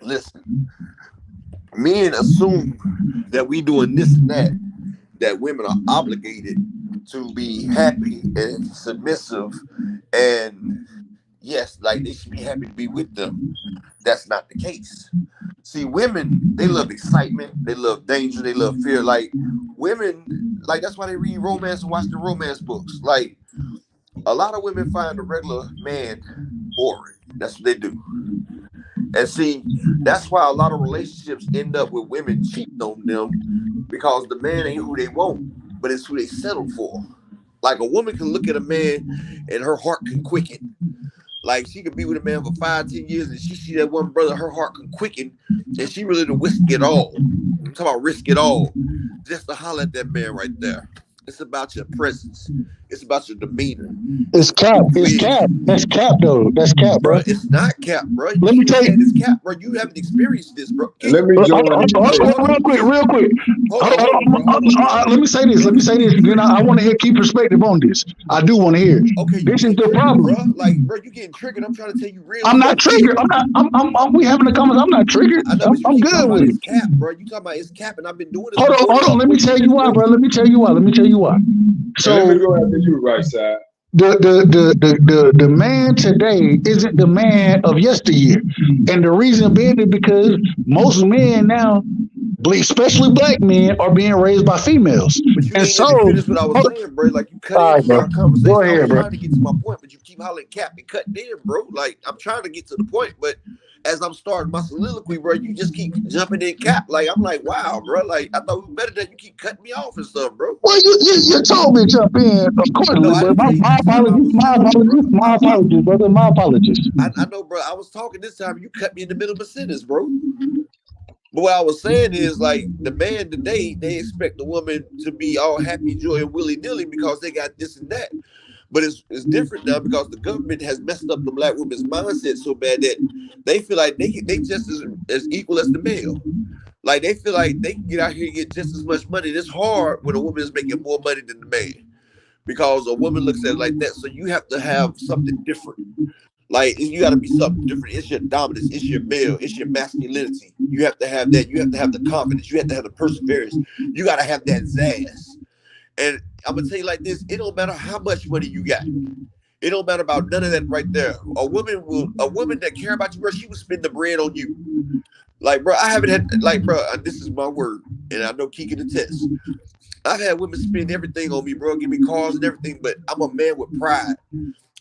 Speaker 2: Listen, men assume that we doing this and that women are obligated to be happy and submissive, and yes, like they should be happy to be with them. That's not the case. See, women, they love excitement, they love danger, they love fear. Like, women, like, that's why they read romance and watch the romance books. Like, a lot of women find a regular man boring. That's what they do. And see, that's why a lot of relationships end up with women cheating on them, because the man ain't who they want, but it's who they settle for. Like, a woman can look at a man and her heart can quicken. Like, she could be with a man for 5-10 years and she see that one brother, her heart can quicken, and she really to risk it all. I'm talking about risk it all just to holler at that man right there. It's about your presence. It's about your demeanor.
Speaker 4: It's cap. It's
Speaker 2: Please.
Speaker 4: cap. That's cap, though. That's cap, bro.
Speaker 2: Bro, it's not cap, bro.
Speaker 4: Let me tell you.
Speaker 2: It's cap, bro. You haven't experienced this, bro.
Speaker 5: Let me join.
Speaker 4: Real quick. Let me say this. Then I want to hear key perspective on this. I do want to hear.
Speaker 2: Okay,
Speaker 4: This is the problem.
Speaker 2: bro. Like, bro, you getting triggered. I'm trying to tell you real.
Speaker 4: I'm not triggered. I'm we having a conversation. I'm not triggered.
Speaker 2: I know, but you
Speaker 4: I'm
Speaker 2: keep
Speaker 4: good
Speaker 2: talking
Speaker 4: with
Speaker 2: about
Speaker 4: it.
Speaker 2: it's cap, bro. You talking about it's cap, and I've been doing this.
Speaker 4: Hold on. Let me tell you why, bro. Let me tell you why.
Speaker 5: Let me
Speaker 4: So
Speaker 5: go after you, right side.
Speaker 4: the man today isn't the man of yesteryear, and the reason being is because most men now, especially black men, are being raised by females,
Speaker 2: But you
Speaker 4: and
Speaker 2: ain't
Speaker 4: so.
Speaker 2: let me finish what I was saying, bro. Like, you cut
Speaker 4: All right,
Speaker 2: into
Speaker 4: bro.
Speaker 2: our conversation.
Speaker 4: Go ahead,
Speaker 2: I was
Speaker 4: bro.
Speaker 2: trying to get to my point, but you keep hollering cap and cutting in, bro. Like, I'm trying to get to the point, but as I'm starting my soliloquy, bro, you just keep jumping in cap. Like, I'm like, wow, bro. Like, I thought we were better than you keep cutting me off and stuff, bro.
Speaker 4: Well, you told me to jump in accordingly,
Speaker 2: No, I
Speaker 4: but
Speaker 2: didn't tell you
Speaker 4: my apologies, brother. My apologies.
Speaker 2: I know, bro. I was talking this time. You cut me in the middle of a sentence, bro. But what I was saying is, like, the man today, they expect the woman to be all happy, joy, and willy-nilly because they got this and that. But it's different now because the government has messed up the black woman's mindset so bad that they feel like they just as equal as the male. Like, they feel like they can get out here and get just as much money. And it's hard when a woman is making more money than the man because a woman looks at it like that. So you have to have something different. Like, you got to be something different. It's your dominance. It's your male. It's your masculinity. You have to have that. You have to have the confidence. You have to have the perseverance. You got to have that zazz. And I'm going to tell you like this. It don't matter how much money you got. It don't matter about none of that right there. A woman that care about you, bro, she will spend the bread on you. Like, bro, I haven't had, like, bro, this is my word. And I know Key can attest. I've had women spend everything on me, bro, give me cars and everything, but I'm a man with pride.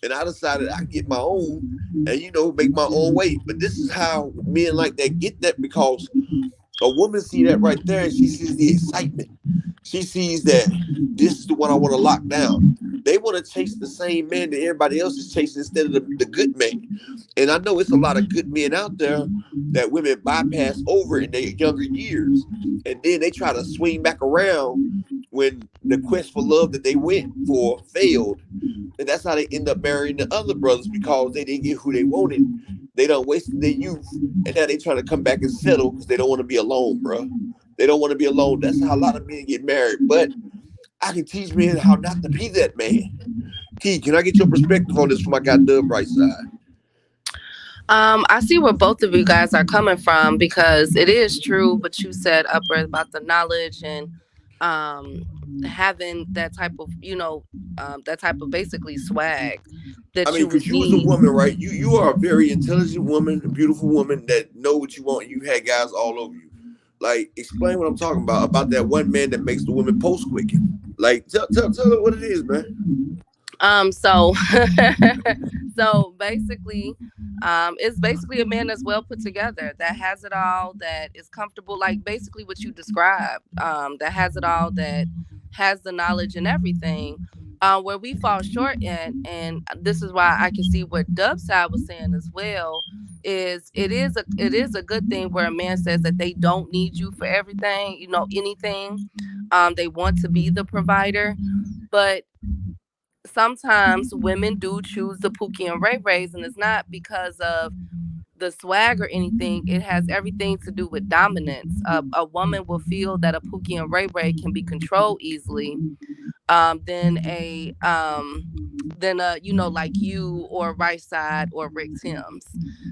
Speaker 2: And I decided I get my own and, make my own way. But this is how men like that get that, because a woman see that right there and she sees the excitement. She sees that this is the one I want to lock down. They want to chase the same man that everybody else is chasing instead of the good man. And I know it's a lot of good men out there that women bypass over in their younger years. And then they try to swing back around when the quest for love that they went for failed. And that's how they end up marrying the other brothers, because they didn't get who they wanted. They done wasted their youth, and now they trying to come back and settle because they don't want to be alone, bro. They don't want to be alone. That's how a lot of men get married. But I can teach men how not to be that man. Key, can I get your perspective on this from my goddamn right side?
Speaker 3: I see where both of you guys are coming from, because it is true, but you said Upper about the knowledge and having that type of, that type of basically swag. That
Speaker 2: because you was a woman, right? You are a very intelligent woman, a beautiful woman that know what you want. You had guys all over you. Like, explain what I'm talking about that one man that makes the women post quicken. Like, tell her what it is, man.
Speaker 3: So basically, it's basically a man that's well put together, that has it all, that is comfortable, like basically what you described, that has it all, that has the knowledge and everything. Where we fall short in, and this is why I can see what Dubside was saying as well, is it is a good thing where a man says that they don't need you for everything, anything. They want to be the provider, but sometimes women do choose the Pookie and Ray Rays, and it's not because of the swag or anything. It has everything to do with dominance. A woman will feel that a Pookie and Ray Ray can be controlled easily, than a like you or Right Side or Rick Timms.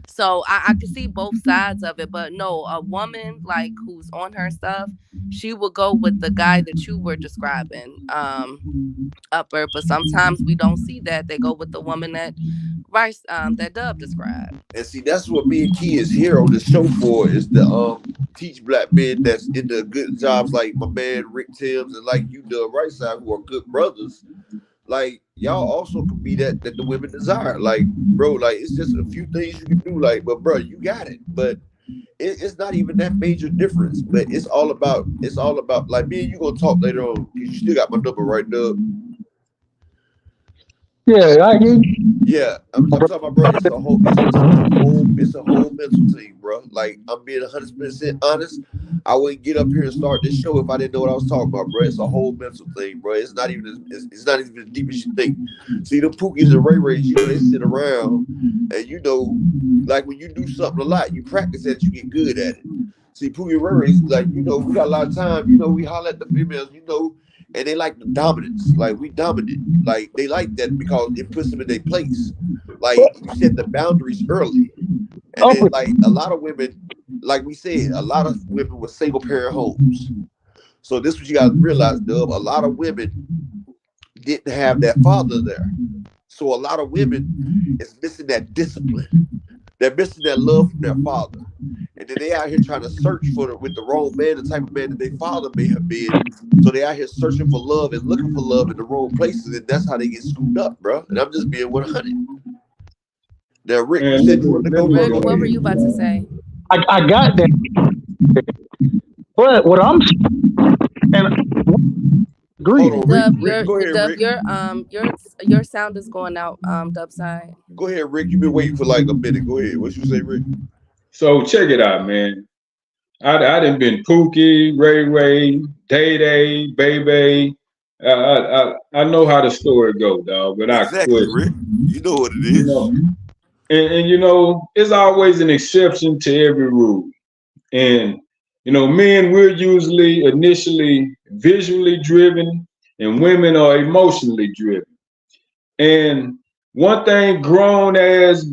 Speaker 3: So I can see both sides of it, but no, a woman like who's on her stuff, she will go with the guy that you were describing, Upper. But sometimes we don't see that. They go with the woman that that Dub described.
Speaker 2: And see, that's what me and Key is here on the show for, is to teach black men that's in the good jobs, like my man Rick Timms and like you, Dub Right Side, who are good brothers. Like, y'all also can be that the women desire. Like, bro, like, it's just a few things you can do. Like, but bro, you got it. But it's not even that major difference. But it's all about like, me and you gonna talk later on. You still got my number, right, Dub?
Speaker 4: Yeah, I get.
Speaker 2: Yeah, I'm talking about, bro. It's a whole mental thing, bro. Like, I'm being 100% honest. I wouldn't get up here and start this show if I didn't know what I was talking about, bro. It's a whole mental thing, bro. It's not even it's not even as deep as you think. See, the Pookies and Ray Rays, they sit around and like when you do something a lot, you practice it, you get good at it. See, Pookie and Ray Rays, like, we got a lot of time, we holler at the females, and they like the dominance. Like, we dominant. Like, they like that because it puts them in their place. Like, you set the boundaries early. And then, like, a lot of women, like we said, a lot of women with single parent homes. So this is what you got to realize, Dub. A lot of women didn't have that father there. So a lot of women is missing that discipline. They're missing that love from their father. And then they out here trying to search with the wrong man, the type of man that their father may have been. So they out here searching for love and looking for love in the wrong places, and that's how they get screwed up, bro. And I'm just being 100. Now, Rick, you said you wanted to go.
Speaker 3: Rick, what were you about to say?
Speaker 4: I got that. But what I'm and agree.
Speaker 3: Dub,
Speaker 2: Rick, go ahead, Rick.
Speaker 3: your sound is going out, Dub side.
Speaker 2: Go ahead, Rick. You've been waiting for like a minute. Go ahead. What you say, Rick?
Speaker 5: So check it out, man. I done been Pookie, Ray, Day, Baby. I know how the story go, dog. But
Speaker 2: exactly,
Speaker 5: I quit.
Speaker 2: Rick. You know what it is.
Speaker 5: And it's always an exception to every rule. And men, we're usually initially visually driven, and women are emotionally driven. And one thing grown as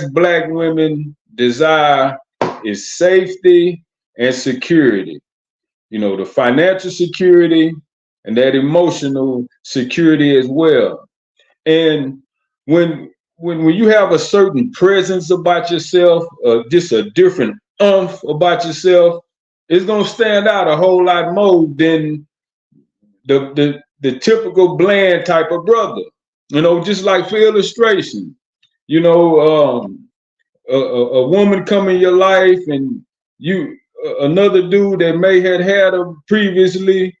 Speaker 5: Black women desire is safety and security. The financial security and that emotional security as well. And when you have a certain presence about yourself, just a different umph about yourself, it's gonna stand out a whole lot more than the typical bland type of brother. Just like for illustration, a woman come in your life and another dude that may have had her previously,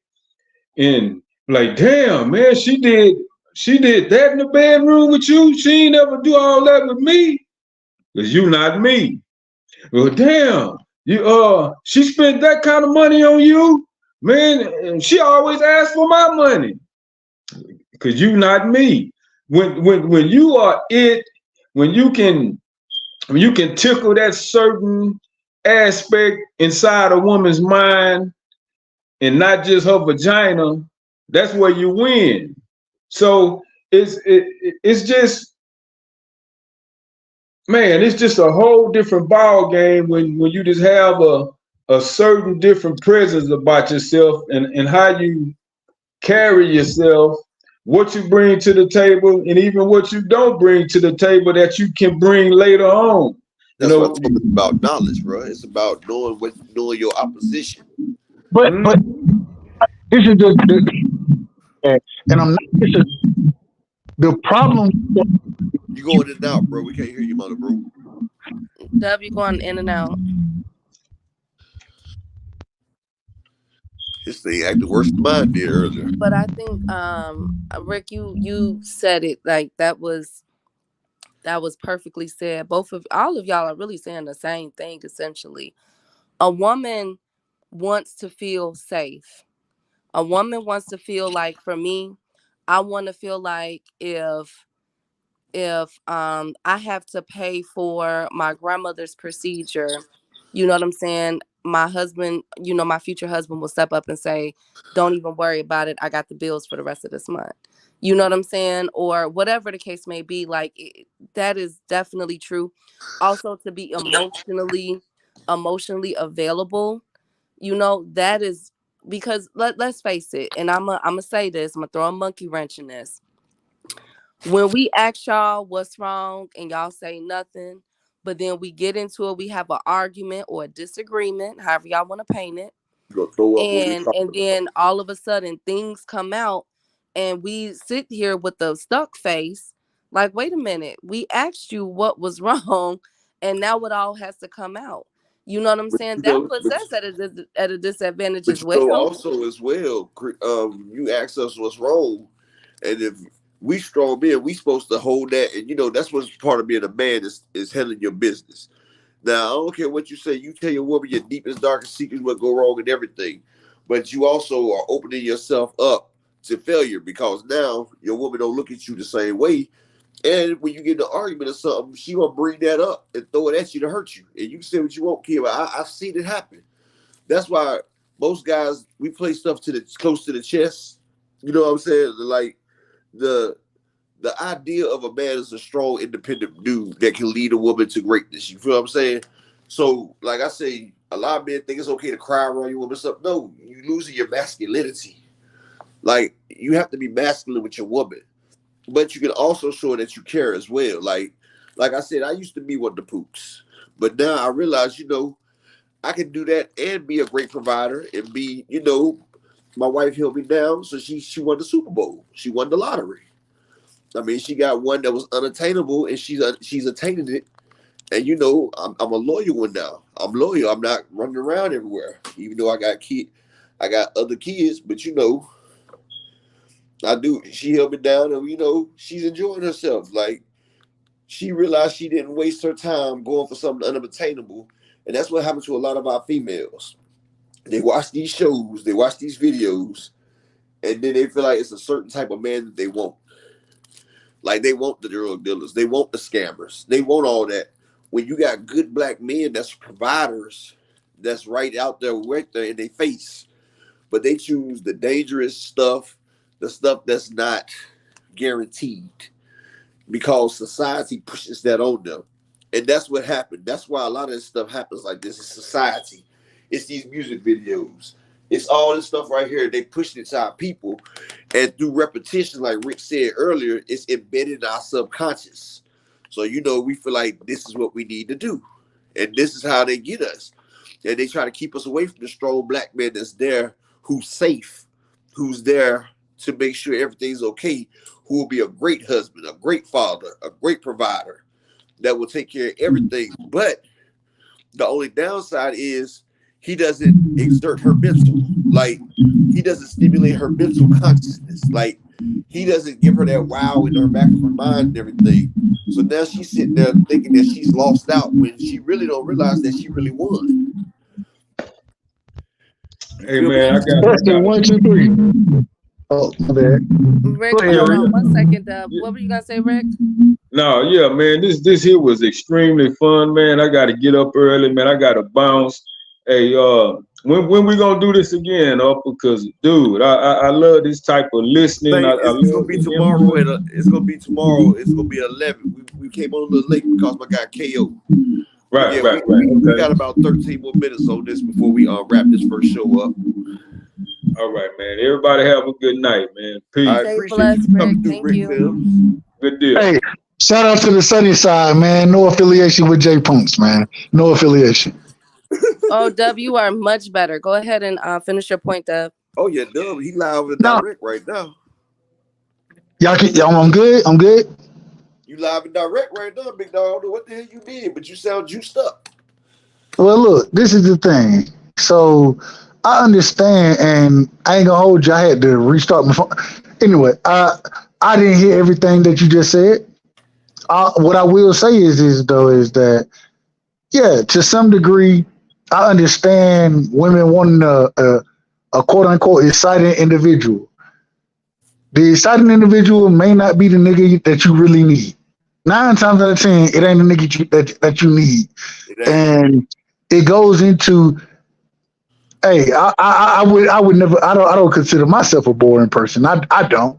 Speaker 5: and like, damn, man, she did that in the bedroom with you. She ain't ever do all that with me, because you not me. Well, damn, she spent that kind of money on you, man. And she always asks for my money, because you not me. When you are it, when you can tickle that certain aspect inside a woman's mind and not just her vagina, that's where you win. So it's just, man, it's just a whole different ball game when you just have a certain different presence about yourself and how you carry yourself, what you bring to the table, and even what you don't bring to the table that you can bring later on.
Speaker 2: That's what I'm talking about, knowledge, bro. It's about knowing your opposition.
Speaker 4: But this is and I'm not. This is the problem.
Speaker 2: You going in and out, bro. We can't hear you, mother, bro.
Speaker 3: Dub, you going in and out.
Speaker 2: This thing acted worse than mine did earlier.
Speaker 3: But I think, Rick, you said it, like that was perfectly said. All of y'all are really saying the same thing, essentially. A woman wants to feel safe. A woman wants to feel like, for me, I want to feel like if I have to pay for my grandmother's procedure, you know what I'm saying? My husband, my future husband will step up and say, don't even worry about it. I got the bills for the rest of this month. You know what I'm saying? Or whatever the case may be, like that is definitely true. Also, to be emotionally available, that is, because let's face it, and I'm gonna say this, I'm gonna throw a monkey wrench in this. When we ask y'all what's wrong and y'all say nothing, but then we get into it, we have an argument or a disagreement, however y'all want to paint it, and then all of a sudden things come out, and we sit here with the stuck face, like, wait a minute, we asked you what was wrong, and now it all has to come out. You know what I'm saying? That puts us at a disadvantage as well.
Speaker 2: Also, as well, you ask us what's wrong, and if We strong men, we supposed to hold that, and that's what's part of being a man is handling your business. Now, I don't care what you say. You tell your woman your deepest, darkest secrets, what go wrong and everything, but you also are opening yourself up to failure because now your woman don't look at you the same way. And when you get in an argument or something, she gonna bring that up and throw it at you to hurt you. And you can say what you want, kid, but I've seen it happen. That's why most guys we play stuff to the close to the chest. You know what I'm saying? Like the idea of a man is a strong, independent dude that can lead a woman to greatness. You feel what I'm saying? So, like I say, a lot of men think it's okay to cry around your woman. Stuff. No, you losing your masculinity. Like you have to be masculine with your woman, but you can also show that you care as well. Like I said, I used to be one of the poops, but now I realize, I can do that and be a great provider and be, my wife held me down, so she won the Super Bowl. She won the lottery. I mean, she got one that was unattainable, and she's attaining it. And I'm a loyal one now. I'm loyal. I'm not running around everywhere, even though I got other kids. But I do. She held me down, and she's enjoying herself. Like she realized she didn't waste her time going for something unattainable, and that's what happens to a lot of our females. They watch these shows, they watch these videos, and then they feel like it's a certain type of man that they want. Like they want the drug dealers, they want the scammers, they want all that. When you got good black men that's providers, that's right out there right there in their face, but they choose the dangerous stuff, the stuff that's not guaranteed, because society pushes that on them. And that's what happened. That's why a lot of this stuff happens like this. It's society. It's these music videos. It's all this stuff right here. They push it to our people. And through repetition, like Rick said earlier, it's embedded in our subconscious. So, we feel like this is what we need to do. And this is how they get us. And they try to keep us away from the strong black man that's there, who's safe, who's there to make sure everything's okay, who will be a great husband, a great father, a great provider that will take care of everything. But the only downside is he doesn't exert her mental. Like, he doesn't stimulate her mental consciousness. Like, he doesn't give her that wow in her back of her mind and everything. So now she's sitting there thinking that she's lost out when she really don't realize that she really won.
Speaker 5: Hey, man, I got
Speaker 4: Question 1, 2, 3. Oh, my bad.
Speaker 3: Rick, hold on 1 second, Dub. What were you gonna say, Rick?
Speaker 5: No, yeah, man, this here was extremely fun, man. I got to get up early, man. I got to bounce. Hey, when we gonna do this again? Because, dude, I love this type of listening.
Speaker 2: It's gonna be tomorrow. It's gonna be tomorrow. It's gonna be 11. We came on a little late because my guy KO.
Speaker 5: Right.
Speaker 2: We got about 13 more minutes on this before we wrap this first show up.
Speaker 5: All right, man. Everybody have a good night, man. Peace.
Speaker 2: I appreciate you coming through, Rick. Mills.
Speaker 5: Good deal.
Speaker 4: Hey, shout out to the Sunny Side, man. No affiliation with J Punks, man. No affiliation.
Speaker 3: Oh, Dub, you are much better. Go ahead and finish your point, Dub.
Speaker 2: Oh yeah, Dub, he live and direct right now.
Speaker 4: Y'all, I'm good. I'm good.
Speaker 2: You live and direct right now, big dog. I don't know what the hell you did, but you sound juiced up.
Speaker 4: Well, look, this is the thing. So I understand, and I ain't gonna hold you. I had to restart my phone. Anyway, I didn't hear everything that you just said. What I will say is that, yeah, to some degree, I understand women wanting a quote unquote exciting individual. The exciting individual may not be the nigga that you really need. 9 times out of 10, it ain't the nigga that you need. And it goes into, hey, I would never, I don't consider myself a boring person. I don't.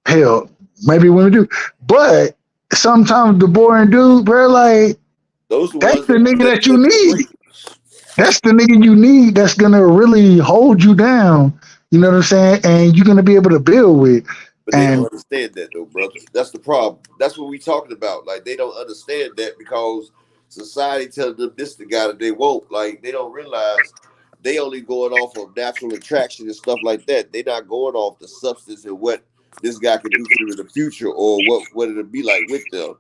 Speaker 4: Hell, maybe women do. But sometimes the boring dude, bro, like, that's the nigga that you need. That's the nigga you need that's gonna really hold you down. You know what I'm saying? And you're gonna be able to build with.
Speaker 2: But they don't understand that though, brother. That's the problem. That's what we talking about. Like, they don't understand that because society tells them this the guy that they want. Like, they don't realize they only going off of natural attraction and stuff like that. They're not going off the substance and what this guy can do for them in the future or what it'll be like with them.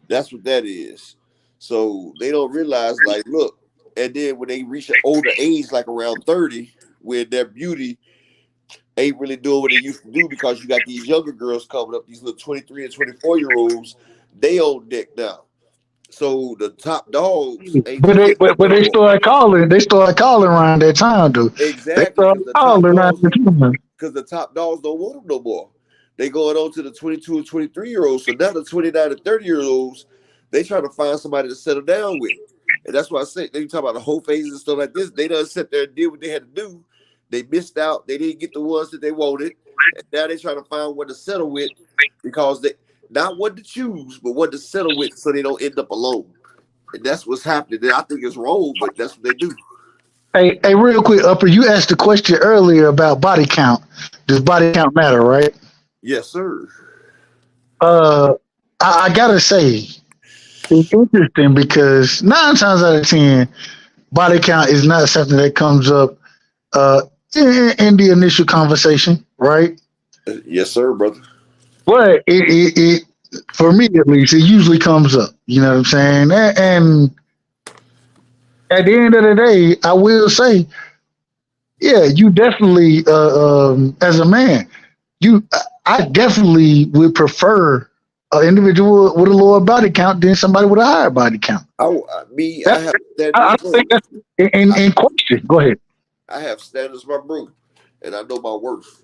Speaker 2: That's what that is. So they don't realize, like, look, and then when they reach an older age, like around 30, where their beauty ain't really doing what they used to do because you got these younger girls coming up, these little 23 and 24-year-olds, they on deck now. So the top dogs ain't
Speaker 4: But
Speaker 2: doing that
Speaker 4: but
Speaker 2: no
Speaker 4: they
Speaker 2: more.
Speaker 4: started calling. They started calling around that time, though. They
Speaker 2: Exactly,
Speaker 4: started calling around that time.
Speaker 2: because the top dogs don't want them no more. They going on to the 22 and 23-year-olds. So now the 29 and 30-year-olds, they trying to find somebody to settle down with. And that's why I say they talk about the whole phases and stuff like this. They done sit there and did what they had to do. They missed out. They didn't get the ones that they wanted. And now they trying to find one to settle with because they not what to choose, but what to settle with so they don't end up alone. And that's what's happening. And I think it's wrong, but that's what they do.
Speaker 4: Hey, real quick, Upper, you asked the question earlier about body count. Does body count matter, right?
Speaker 2: Yes, sir.
Speaker 4: Uh, I gotta say, it's interesting because 9 times out of 10, body count is not something that comes up uh, in the initial conversation, right?
Speaker 2: Yes, sir, brother.
Speaker 4: But it for me at least, it usually comes up. You know what I'm saying? And at the end of the day, I will say, yeah, you definitely, as a man, you, I definitely would prefer an individual with a lower body count than somebody with a higher body count.
Speaker 2: I
Speaker 4: That
Speaker 2: have
Speaker 4: I
Speaker 2: standards,
Speaker 4: don't think
Speaker 2: bro.
Speaker 4: that's in question. Go ahead.
Speaker 2: I have standards, my bro, and I know my worth.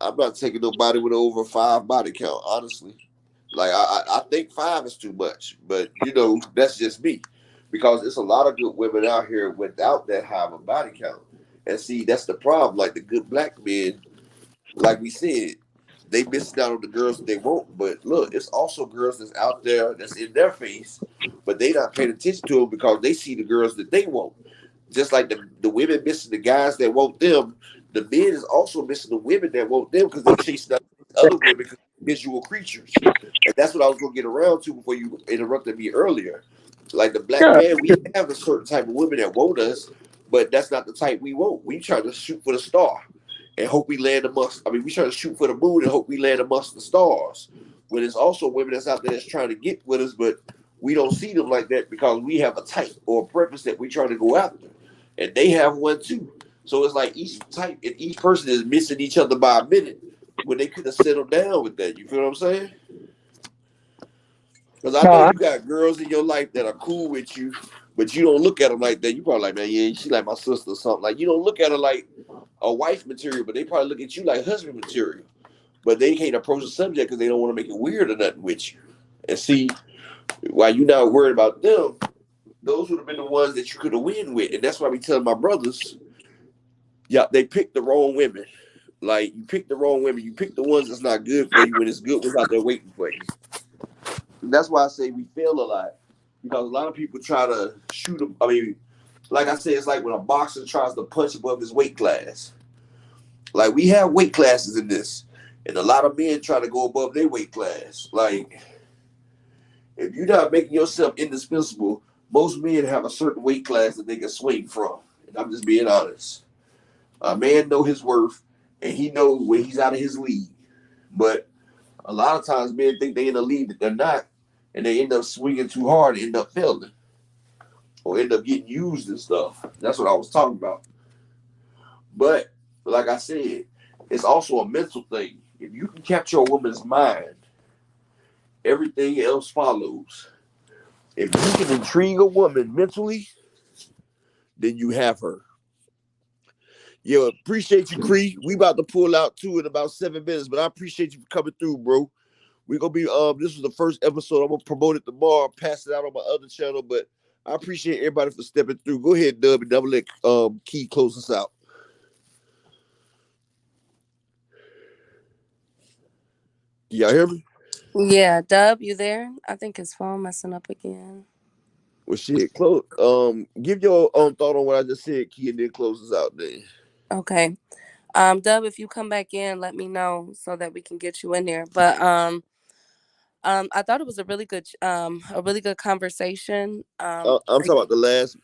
Speaker 2: I'm not taking nobody with over 5 body count, honestly. Like I think 5 is too much, but that's just me, because it's a lot of good women out here without that high of a body count. And see, that's the problem. Like the good black men, like we said, they missing out on the girls that they want. But look, it's also girls that's out there that's in their face, but they not paying attention to them because they see the girls that they want. Just like the women missing the guys that want them, the men is also missing the women that want them because they chasing out other women because they're visual creatures. And that's what I was gonna get around to before you interrupted me earlier. Like the black
Speaker 4: Yeah,
Speaker 2: man, we have a certain type of women that want us, but that's not the type we want. We try to shoot for the star and hope we land amongst. I mean, we try to shoot for the moon and hope we land amongst the stars. When there's also women that's out there that's trying to get with us, but we don't see them like that because we have a type or a preference that we try to go after, and they have one too. So it's like each type and each person is missing each other by a minute when they could have settled down with that. You feel what I'm saying? Because I
Speaker 4: no,
Speaker 2: know you got girls in your life that are cool with you, but you don't look at them like that. You probably like, man, yeah, she like my sister or something. Like you don't look at her like a wife material, but they probably look at you like husband material. But they can't approach the subject because they don't want to make it weird or nothing with you. And see, while you not worried about them, those would have been the ones that you could have win with. And that's why we tell my brothers, yeah, they picked the wrong women. Like you pick the wrong women. You pick the ones that's not good for you when it's good was out there waiting for you. And that's why I say we fail a lot. Because a lot of people try to shoot them. I mean, like I said, it's like when a boxer tries to punch above his weight class. Like we have weight classes in this. And a lot of men try to go above their weight class. Like, if you're not making yourself indispensable, most men have a certain weight class that they can swing from. And I'm just being honest. A man know his worth, and he know when he's out of his league. But a lot of times, men think they in a league that they're not, and they end up swinging too hard and end up failing, or end up getting used and stuff. That's what I was talking about. But like I said, it's also a mental thing. If you can capture a woman's mind, everything else follows. If you can intrigue a woman mentally, then you have her. Yo, appreciate you, Cree. We about to pull out too in about 7 minutes, but I appreciate you for coming through, bro. We gonna be this was the first episode. I'm gonna promote it tomorrow, pass it out on my other channel, but I appreciate everybody for stepping through. Go ahead, Dub, and double let Key close us out. Y'all hear me?
Speaker 3: Yeah, Dub, you there? I think his phone messing up again.
Speaker 2: Well, shit, close. Give your thought on what I just said, Key, and then close us out. Then.
Speaker 3: Okay. Dub, if you come back in, let me know so that we can get you in there. But I thought it was a really good conversation.
Speaker 2: I'm talking about the last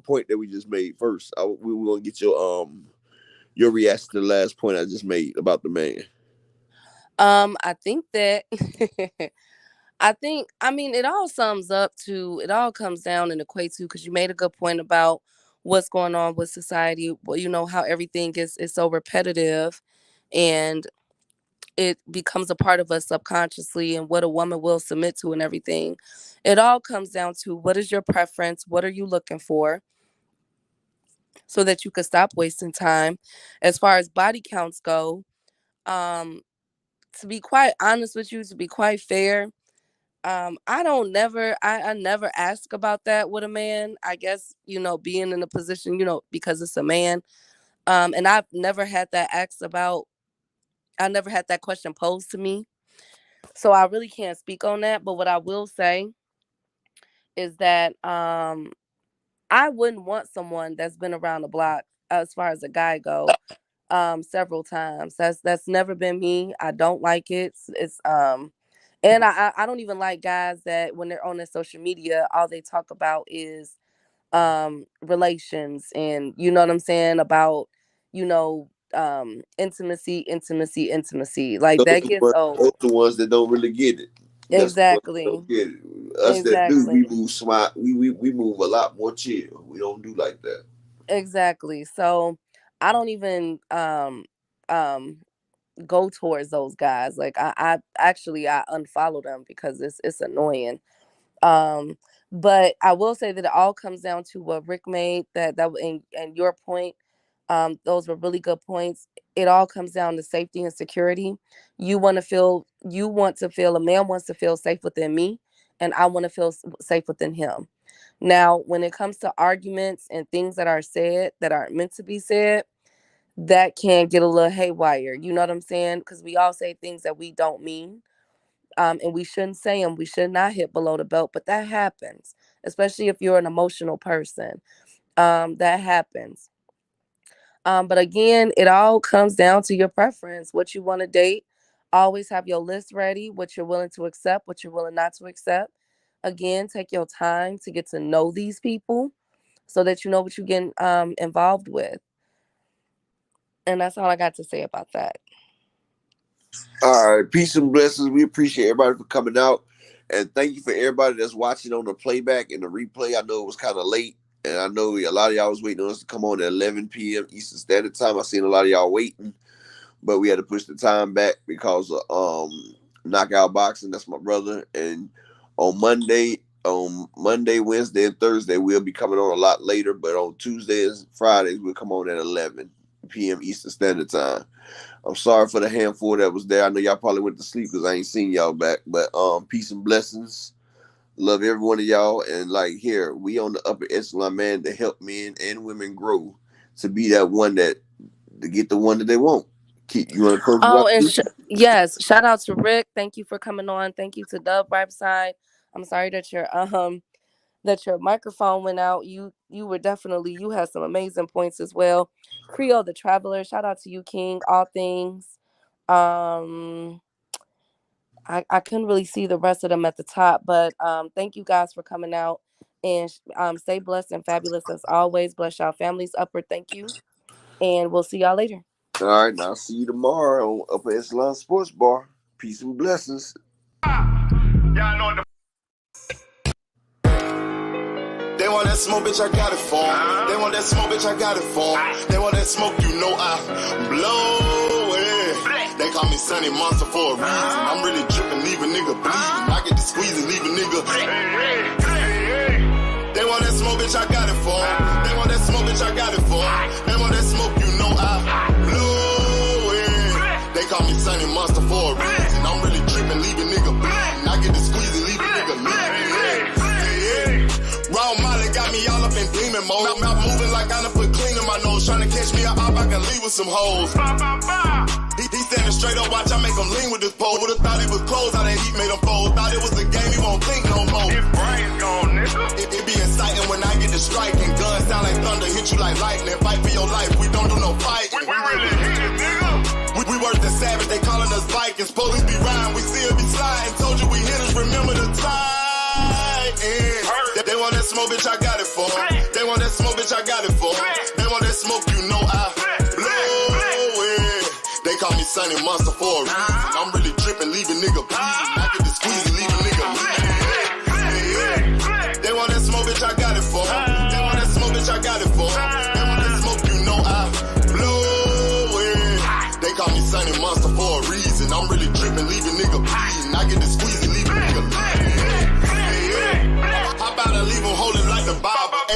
Speaker 2: point that we just made first. We were gonna get your reaction to the last point I just made about the man.
Speaker 3: I think that I mean, it all comes down and equates to, because you made a good point about what's going on with society. Well, you know how everything is so repetitive, and it becomes a part of us subconsciously, and what a woman will submit to and everything. It all comes down to what is your preference, what are you looking for, so that you can stop wasting time. As far as body counts go, to be quite honest with you, to be quite fair, I never ask about that with a man. I guess, being in a position, because it's a man. And I've never had that I never had that question posed to me. So I really can't speak on that. But what I will say is that I wouldn't want someone that's been around the block as far as a guy go, several times. That's never been me. I don't like it. And I don't even like guys that when they're on their social media, all they talk about is relations, and you know what I'm saying, about, intimacy. Like that gets old.
Speaker 2: Those the ones that don't really get it.
Speaker 3: Exactly.
Speaker 2: Don't get it. Us that do, we move smart. We move a lot more chill. We don't do like that.
Speaker 3: Exactly. So I don't even go towards those guys. Like I unfollow them because it's annoying. But I will say that it all comes down to what Rick made, that and your point. Those were really good points. It all comes down to safety and security. A man wants to feel safe within me, and I want to feel safe within him. Now, when it comes to arguments and things that are said that aren't meant to be said, that can get a little haywire. You know what I'm saying? Because we all say things that we don't mean. And we shouldn't say them. We should not hit below the belt, but that happens, especially if you're an emotional person. That happens. But again, it all comes down to your preference, what you want to date. Always have your list ready, what you're willing to accept, what you're willing not to accept. Again, take your time to get to know these people so that you know what you're getting involved with. And that's all I got to say about that.
Speaker 2: All right, peace and blessings. We appreciate everybody for coming out, and thank you for everybody that's watching on the playback and the replay. I know it was kind of late, and I know a lot of y'all was waiting on us to come on at 11 p.m. Eastern Standard Time. I seen a lot of y'all waiting, but we had to push the time back because of Knockout Boxing. That's my brother, and on Monday, Wednesday, and Thursday we'll be coming on a lot later. But on Tuesdays, Fridays we'll come on at 11 p.m. Eastern Standard Time. I'm sorry for the handful that was there. I know y'all probably went to sleep because I ain't seen y'all back. But peace and blessings. Love every one of y'all. And like here, we on the upper echelon, man, to help men and women grow to be that one to get the one that they want. You want to close?
Speaker 3: Oh, and yes, shout out to Rick. Thank you for coming on. Thank you to Dub Brightside. I'm sorry that your microphone went out. You had some amazing points as well. Creole the Traveler, shout out to you, King. All things. I couldn't really see the rest of them at the top, but thank you guys for coming out, and stay blessed and fabulous as always. Bless y'all families. Upward, thank you, and we'll see y'all later.
Speaker 2: All right, now I'll see you tomorrow on Upper Echelon Sports Bar. Peace and blessings.
Speaker 1: They want that smoke, bitch, I got it for 'em. They want that smoke, bitch, I got it for 'em. They want that smoke, you know I blow it. They call me Sunny Monster for a reason. I'm really dripping, leave a nigga bleeding. I get to squeeze and leave a nigga. They want that smoke, bitch, I got it for 'em. They want that smoke, bitch, I got it for 'em. They want that smoke, you know I blow it. They call me Sunny Monster for a reason. I'm really dripping, leave a nigga bleeding. I get to squeeze and leave a nigga bleeding. Raw Molly got me all up in demon mode. Mouth moving like I done put clean in my nose. Trying to catch me up, I can leave with some hoes. He standing straight up, watch I make him lean with this pole. Would've thought he was closed, how that heat made him fold. Thought it was a game, he won't think no more. His brain's gone, nigga. It be exciting when I get to striking. Guns sound like thunder, hit you like lightning. Fight for your life, we don't do no fighting. We really hit it, nigga. We worse than savage, they calling us Vikings. Police be riding, we still be sliding. Told you we hitters, remember the time. They want that smoke, bitch, I got it for 'em. They want that smoke, bitch, I got it for 'em. They want that smoke, you know I blow it. They call me Sunny Monster for a reason. I'm really dripping, leave a nigga bleeding. I get to squeeze and leave a nigga bleeding. They want that smoke, bitch, I got it for 'em. They want that smoke, bitch, I got it for 'em. I get the squeeze.